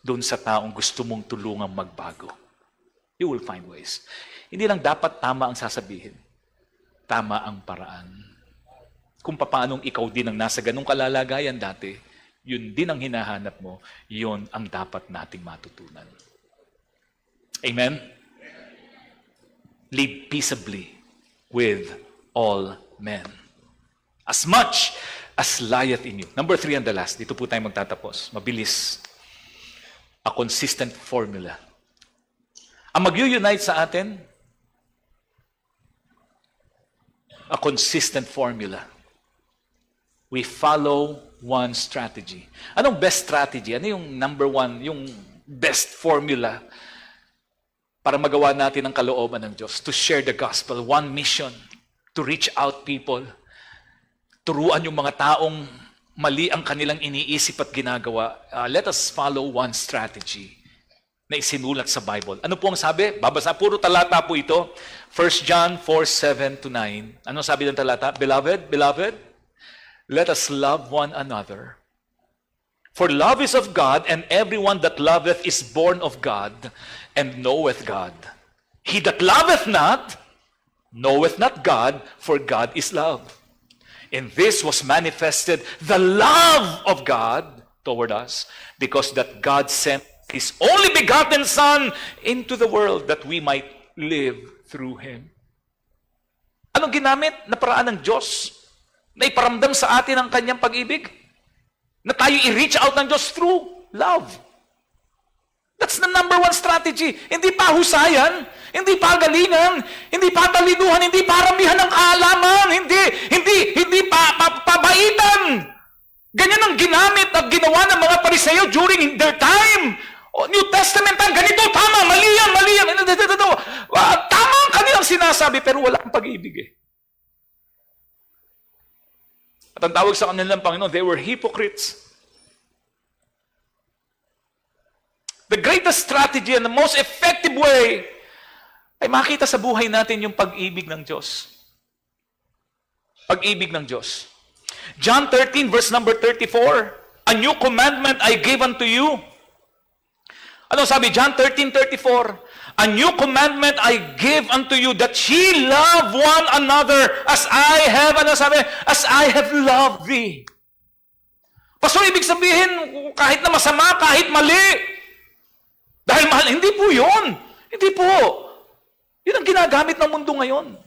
doon sa taong gusto mong tulungang magbago. You will find ways. Hindi lang dapat tama ang sasabihin. Tama ang paraan. Kung paanong ikaw din ang nasa ganung kalalagayan dati, yun din ang hinahanap mo, yun ang dapat nating matutunan. Amen? Live peaceably with all men. As much as lieth in you. Number 3 and the last. Dito po tayo magtatapos. Mabilis. A consistent formula. Ang mag-unite sa atin, a consistent formula. We follow one strategy. Anong best strategy? Ano yung number one, yung best formula para magawa natin ang kalooban ng Diyos? To share the gospel, one mission, to reach out people, turuan yung mga taong mali ang kanilang iniisip at ginagawa. Let us follow one strategy na isinulat sa Bible. Ano po ang sabi? Babasa, puro talata po ito. 1 John 4:7-9. Ano sabi ng talata? Beloved, let us love one another. For love is of God, and everyone that loveth is born of God, and knoweth God. He that loveth not, knoweth not God, for God is love. In this was manifested the love of God toward us, because that God sent His only begotten Son into the world that we might live through Him. Anong ginamit na paraan ng Diyos na iparamdam sa atin ang kanyang pag-ibig? Na tayo i-reach out ng Diyos through love. That's the number one strategy. Hindi pa husayan, hindi pa galingan, hindi pa talinuhan, hindi paramihan ng kaalaman, hindi pabaitan. Ganyan ang ginamit at ginawa ng mga Pariseo during their time. New Testament time, ganito, tama, mali yan. Tama ang kanilang sinasabi, pero wala ang pag-ibig At ang tawag sa kanila ng Panginoon, they were hypocrites. The greatest strategy and the most effective way ay makita sa buhay natin yung pag-ibig ng Diyos. Pag-ibig ng Diyos. John 13, verse number 34, a new commandment I give unto you. Ano sabi? John 13:34, a new commandment I give unto you, that ye love one another as I have, ano sabi? As I have loved thee. Pastor, ibig sabihin, kahit na masama, kahit mali, dahil mahal, hindi po yun. Hindi po. Yun ang ginagamit ng mundo ngayon.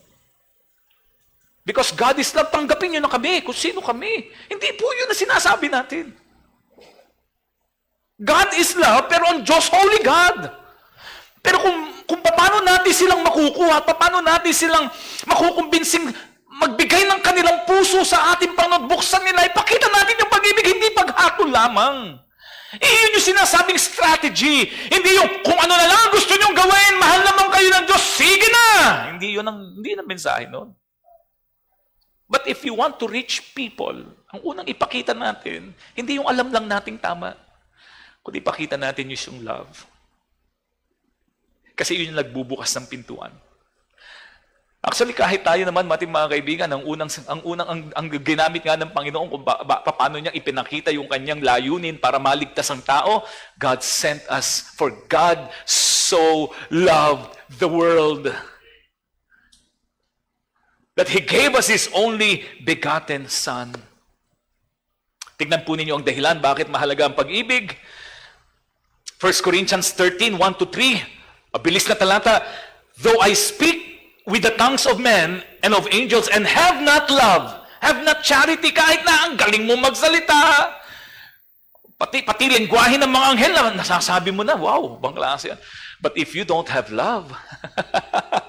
Because God is love, tanggapin nyo na kami, kung sino kami. Hindi po yun ang sinasabi natin. God is love, pero ang Diyos, holy God. Pero kung paano natin silang makukuha, paano natin silang makukumbinsing magbigay ng kanilang puso sa ating Panginoon, buksan nila, ipakita natin yung pag-ibig, hindi paghatol lamang. Iyon yung sinasabing strategy. Hindi yung kung ano na lang gusto nyong gawin, mahal naman kayo ng Diyos, sige na! Hindi yun hindi na mensahe nun. But if you want to reach people, ang unang ipakita natin, hindi yung alam lang nating tama, kundi ipakita natin yung love. Kasi yun yung nagbubukas ng pintuan. Actually, kahit tayo naman, mating mga kaibigan, ang ginamit nga ng Panginoon kung paano niya ipinakita yung kanyang layunin para maligtas ang tao, God sent us, for God so loved the world that He gave us His only begotten Son. Tignan po ninyo ang dahilan bakit mahalaga ang pag-ibig. 1 Corinthians 13, 1-3, mabilis na talata, though I speak with the tongues of men and of angels and have not love, have not charity, kahit na ang galing mo magsalita, pati lengguwahe ng mga anghel, nasasabi mo na, wow, bang klase yan. But if you don't have love,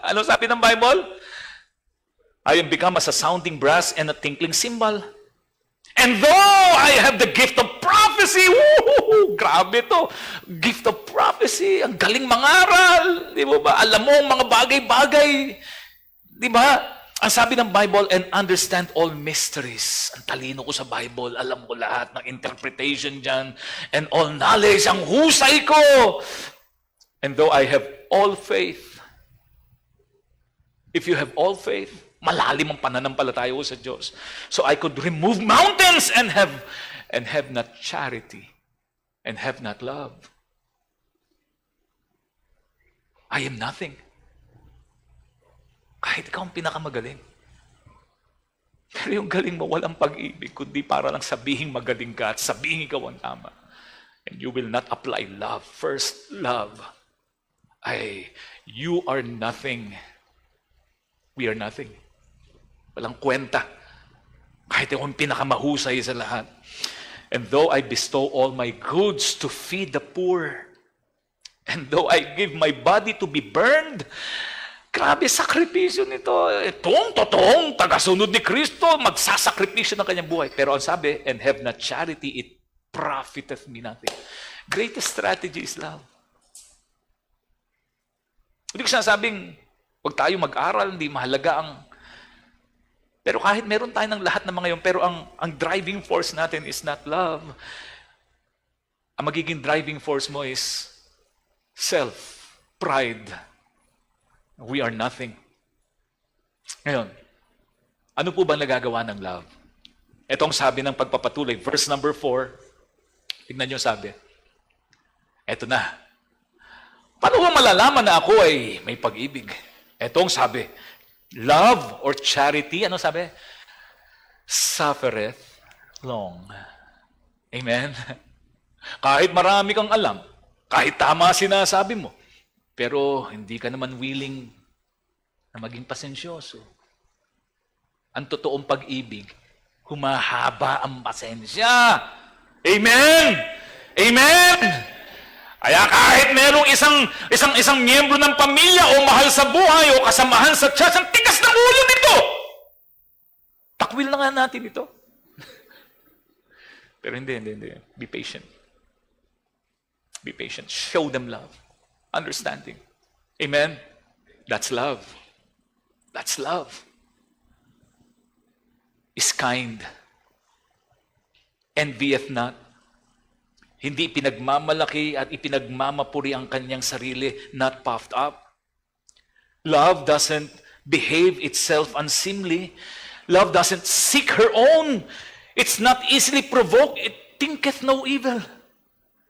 ano sabi ng Bible? I am become as a sounding brass and a tinkling cymbal. And though I have the gift of prophecy, woo, grabe to, gift of prophecy, ang galing mangaral, di ba? Alam mo ang mga bagay-bagay, di ba? Ang sabi ng Bible, and understand all mysteries. Ang talino ko sa Bible, alam ko lahat ng interpretation dyan, and all knowledge, ang husay ko. And though I have all faith, if you have all faith, malalim ang pananampalataya ko sa Diyos. So I could remove mountains and have not charity and have not love. I am nothing. Kahit ikaw ang pinakamagaling. Pero yung galing mo, walang pag-ibig, kundi para lang sabihing magaling ka at sabihing ikaw ang tama. And you will not apply love. First, love. You are nothing. We are nothing. Walang kwenta. Kahit akong pinakamahusay sa lahat. And though I bestow all my goods to feed the poor, and though I give my body to be burned, grabe, sakripisyo nito. Itong totoong tagasunod ni Kristo, magsasakripisyo ng kanyang buhay. Pero ang sabi, and have not charity, it profiteth me nothing. Greatest strategy is love. Hindi ko sinasabing, huwag tayo mag-aral, hindi mahalaga ang... Pero kahit meron tayo ng lahat ng mga yun, pero ang driving force natin is not love. Ang magiging driving force mo is self, pride. We are nothing. Ngayon, ano po ba nagagawa ng love? Ito ang sabi ng pagpapatuloy, verse number 4. Tignan nyo sabi. Ito na. Paano ba malalaman na ako ay may pag-ibig? Ito ang sabi. Love or charity, ano sabi? Suffereth long. Amen? Kahit marami kang alam, kahit tama sinasabi mo, pero hindi ka naman willing na maging pasensyoso. Ang totoong pag-ibig, humahaba ang pasensya. Amen! Amen! Kaya kahit merong isang miyembro ng pamilya o mahal sa buhay o kasamahan sa church, ang tigas ng ulo nito! Takwil na nga natin ito. Pero hindi. Be patient. Be patient. Show them love. Understanding. Amen? That's love. That's love. Is kind. envieth not, hindi pinagmamalaki at ipinagmamapuri ang kanyang sarili, not puffed up. Love doesn't behave itself unseemly. Love doesn't seek her own. It's not easily provoked. It thinketh no evil.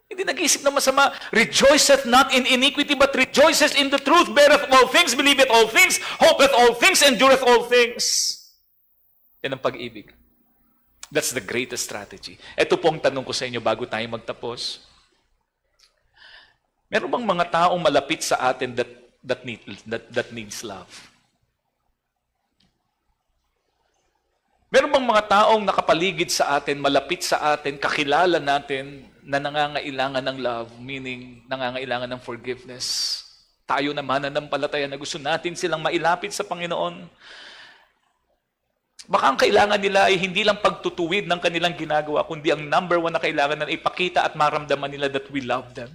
Hindi nag-iisip na masama. Rejoiceth not in iniquity, but rejoiceth in the truth. Beareth all things, believeth all things, hopeth all things, endureth all things. Yan ang pag-ibig. That's the greatest strategy. Ito po ang tanong ko sa inyo bago tayo magtapos. Meron bang mga taong malapit sa atin that needs love? Meron bang mga taong nakapaligid sa atin, malapit sa atin, kakilala natin na nangangailangan ng love, meaning nangangailangan ng forgiveness? Tayo naman nanampalataya na gusto natin silang mailapit sa Panginoon. Baka ang kailangan nila ay hindi lang pagtutuwid ng kanilang ginagawa, kundi ang number one na kailangan na ipakita at maramdaman nila that we love them.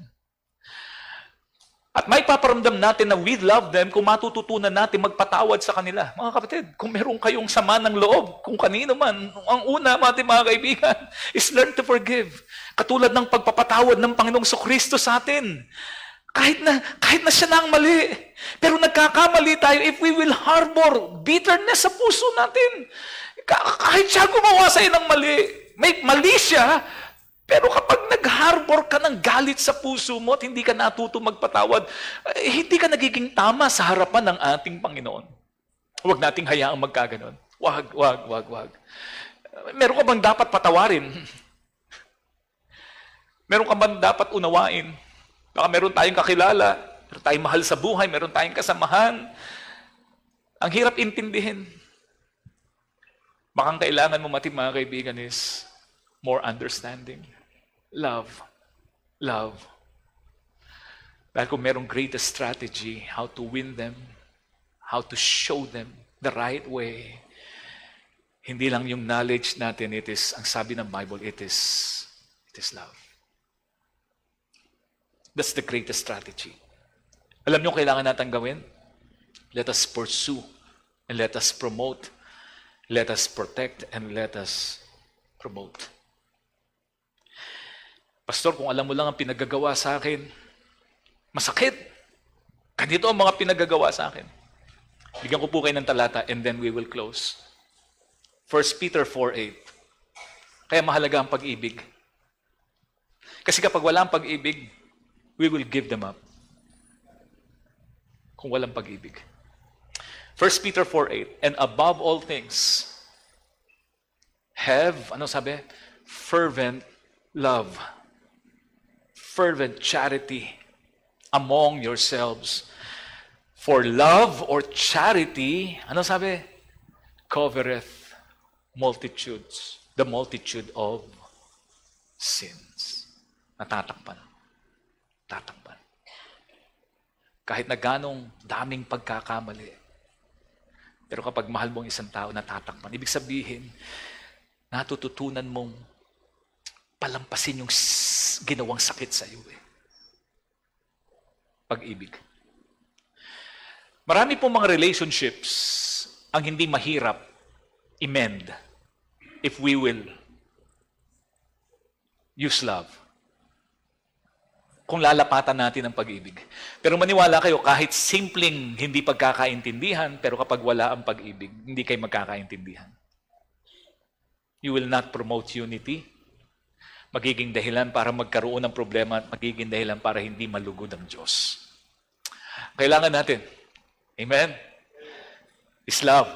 At may paparamdam natin na we love them kung matututunan natin magpatawad sa kanila. Mga kapatid, kung meron kayong sama ng loob, kung kanino man, ang una, mga kaibigan, is learn to forgive. Katulad ng pagpapatawad ng Panginoong Kristo sa atin. Kahit na siya na ang mali. Pero nagkakamali tayo if we will harbor bitterness sa puso natin. Kahit siya gumawa sa'yo ng mali, may mali siya, pero kapag nag-harbor ka ng galit sa puso mo at hindi ka natuto magpatawad, hindi ka nagiging tama sa harapan ng ating Panginoon. Huwag nating hayaang magkaganon. Wag. Meron ka bang dapat patawarin? Meron ka bang dapat unawain? Baka meron tayong kakilala, meron tayong mahal sa buhay, meron tayong kasamahan. Ang hirap intindihin. Baka ang kailangan mo mga kaibigan is more understanding. Love. Dahil kung merong greatest strategy, how to win them, how to show them the right way, hindi lang yung knowledge natin, it is, ang sabi ng Bible, it is love. That's the greatest strategy. Alam niyo kailangan natin gawin? Let us pursue and let us promote. Let us protect and let us promote. Pastor, kung alam mo lang ang pinagagawa sa akin, masakit. Ganito ang mga pinagagawa sa akin. Bigyan ko po kayo ng talata and then we will close. 1 Peter 4:8. Kaya mahalaga ang pag-ibig. Kasi kapag wala ang pag-ibig, we will give them up. Kung walang pag-ibig. 1 Peter 4:8. And above all things, have, fervent love. Fervent charity among yourselves. For love or charity, covereth multitudes, the multitude of sins. Natatakpan. Kahit na ganong daming pagkakamali. Pero kapag mahal mong isang tao, natatakpan. Ibig sabihin, natututunan mong palampasin yung ginawang sakit sa iyo. Pag-ibig. Marami pong mga relationships ang hindi mahirap i-mend if we will use love. Kung lalapatan natin ang pag-ibig. Pero maniwala kayo, kahit simpleng hindi pagkakaintindihan, pero kapag wala ang pag-ibig, hindi kayo magkakaintindihan. You will not promote unity. Magiging dahilan para magkaroon ng problema at magiging dahilan para hindi malugod ang Diyos. Kailangan natin. Amen? Is love.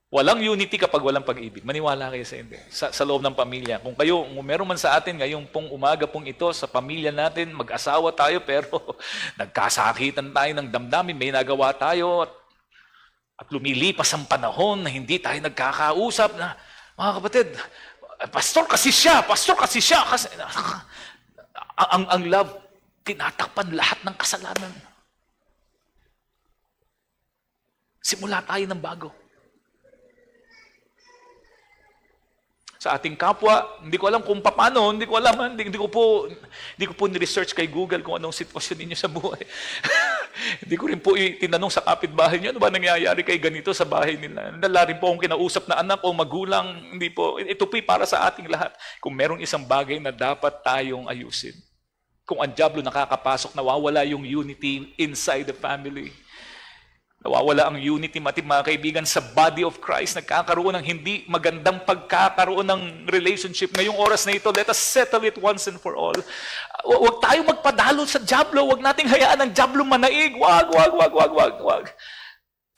Walang unity kapag walang pag-ibig. Maniwala kayo sa hindi. Sa loob ng pamilya. Kung meron man sa atin ngayong pong umaga pong ito, sa pamilya natin, mag-asawa tayo, pero nagkasakitan tayo ng damdamin, may nagawa tayo, at lumilipas ang panahon na hindi tayo nagkakausap na, mga kapatid, pastor kasi siya. Kasi, ang love, tinatakpan lahat ng kasalanan. Simula tayo ng bago. Sa ating kapwa, hindi ko alam kung paano, hindi ko po ni-research kay Google kung anong sitwasyon ninyo sa buhay. Hindi ko rin po itinanong sa kapitbahay niyo, ano ba nangyayari kay ganito sa bahay nila? Dala rin po akong kinausap na anak o magulang. Hindi po. Ito po'y para sa ating lahat. Kung merong isang bagay na dapat tayong ayusin, kung ang dyablo nakakapasok, nawawala yung unity inside the family. Nawawala ang unity, mga kaibigan, sa body of Christ. Nagkakaroon ng hindi magandang pagkakaroon ng relationship. Ngayong oras na ito, let us settle it once and for all. Huwag tayo magpadalo sa dyablo. Huwag nating hayaan ang dyablo manaig. Wag.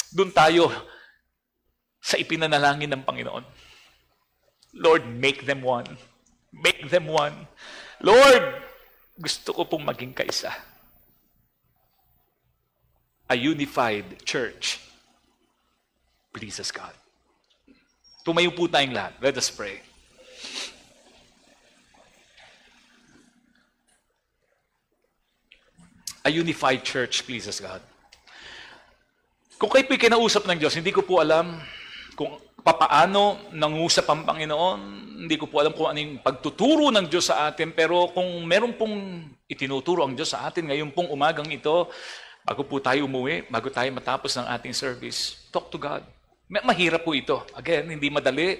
Doon tayo sa ipinanalangin ng Panginoon. Lord, make them one. Make them one. Lord, gusto ko pong maging kaisa. A unified church pleases God. Tumayo po tayong lahat. Let us pray. A unified church pleases God. Kung kayo po'y kinausap ng Diyos, hindi ko po alam kung papaano nangusap ang Panginoon. Hindi ko po alam kung ano yung pagtuturo ng Diyos sa atin. Pero kung meron pong itinuturo ang Diyos sa atin ngayon pong umagang ito, bago po tayo umuwi, bago tayo matapos ng ating service, talk to God. Mahirap po ito. Again, hindi madali.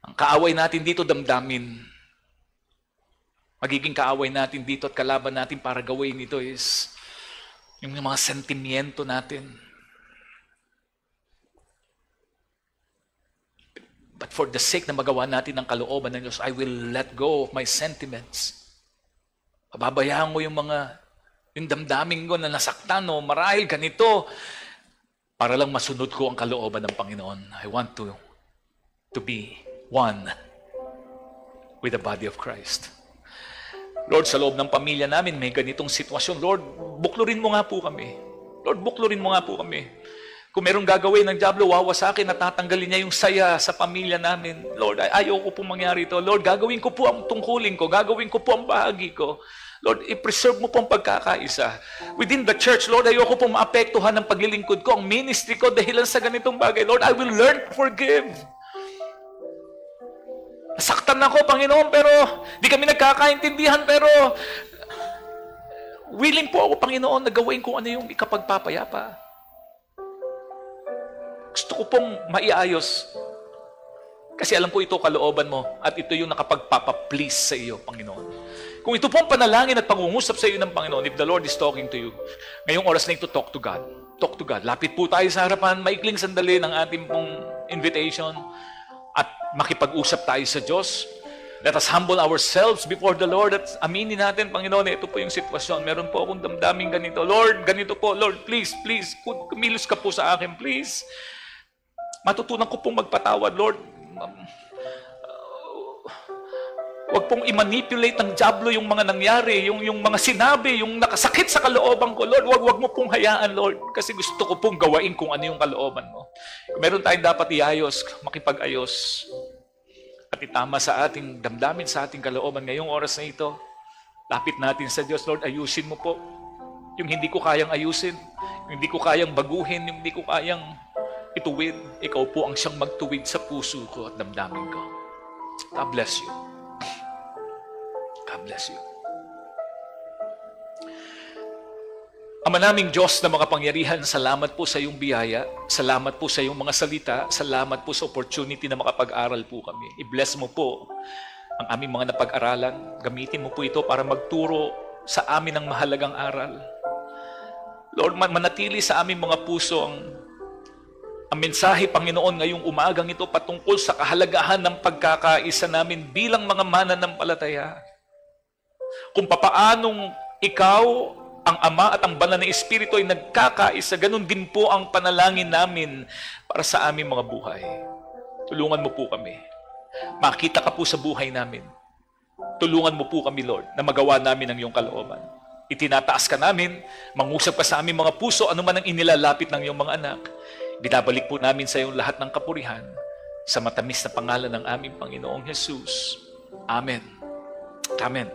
Ang kaaway natin dito, damdamin. Magiging kaaway natin dito at kalaban natin para gawin ito is yung mga sentimiento natin. But for the sake na magawa natin ng kalooban ng Diyos, I will let go of my sentiments. Pababayaan ko yung damdamin ko na nasaktan o marahil ganito para lang masunod ko ang kalooban ng Panginoon. I want to be one with the body of Christ. Lord, sa loob ng pamilya namin, may ganitong sitwasyon. Lord, buklurin mo nga po kami. Lord, buklurin mo nga po kami. Kung merong gagawin ng dyablo, wawasakin at tatanggalin niya yung saya sa pamilya namin. Lord, ayaw ko pong mangyari ito. Lord, gagawin ko po ang tungkulin ko. Gagawin ko po ang bahagi ko. Lord, i-preserve mo pong pagkakaisa. Within the church, Lord, ayoko pong maapektuhan ng paglilingkod ko, ang ministry ko, dahilan sa ganitong bagay. Lord, I will learn to forgive. Nasaktan ako, Panginoon, pero di kami nagkakaintindihan, pero willing po ako, Panginoon, na gawin kung ano yung ikapagpapayapa. Gusto ko pong maiayos. Kasi alam ko ito kalooban mo at ito yung nakapagpapa-please sa iyo, Panginoon. Kung ito pong panalangin at pangungusap sa iyo ng Panginoon, if the Lord is talking to you, ngayong oras na ito, talk to God. Talk to God. Lapit po tayo sa harapan, maikling sandali ng ating pong invitation at makipag-usap tayo sa Diyos. Let us humble ourselves before the Lord at aminin natin, Panginoon, ito po yung sitwasyon. Meron po akong damdaming ganito. Lord, ganito po. Lord, please, kumilos ka po sa akin, please. Matutunan ko pong magpatawad, Lord. Huwag pong i-manipulate ng dyablo yung mga nangyari, yung mga sinabi, yung nakasakit sa kalooban ko. Lord, huwag mo pong hayaan, Lord. Kasi gusto ko pong gawain kung ano yung kalooban mo. Kung meron tayong dapat iayos, makipag-ayos. At itama sa ating damdamin, sa ating kalooban ngayong oras na ito. Lapit natin sa Diyos, Lord, ayusin mo po. Yung hindi ko kayang ayusin, yung hindi ko kayang baguhin, yung hindi ko kayang ituwid. Ikaw po ang siyang magtuwid sa puso ko at damdamin ko. God bless you. God bless you. Ama naming Diyos na makapangyarihan, salamat po sa iyong biyaya, salamat po sa iyong mga salita, salamat po sa opportunity na makapag-aral po kami. I-bless mo po ang aming mga napag-aralan. Gamitin mo po ito para magturo sa amin ng mahalagang aral. Lord, manatili sa aming mga puso ang mensahe, Panginoon, ngayong umagang ito patungkol sa kahalagahan ng pagkakaisa namin bilang mga mananampalataya. Kung papaanong ikaw, ang Ama at ang Banal na Espiritu ay nagkakaisa, ganun din po ang panalangin namin para sa aming mga buhay. Tulungan mo po kami. Makita ka po sa buhay namin. Tulungan mo po kami, Lord, na magawa namin ang iyong kalooban. Itinataas ka namin, mangusap ka sa aming mga puso, anuman ang inilalapit ng iyong mga anak. Binabalik po namin sa iyong lahat ng kapurihan sa matamis na pangalan ng aming Panginoong Jesus. Amen. Amen.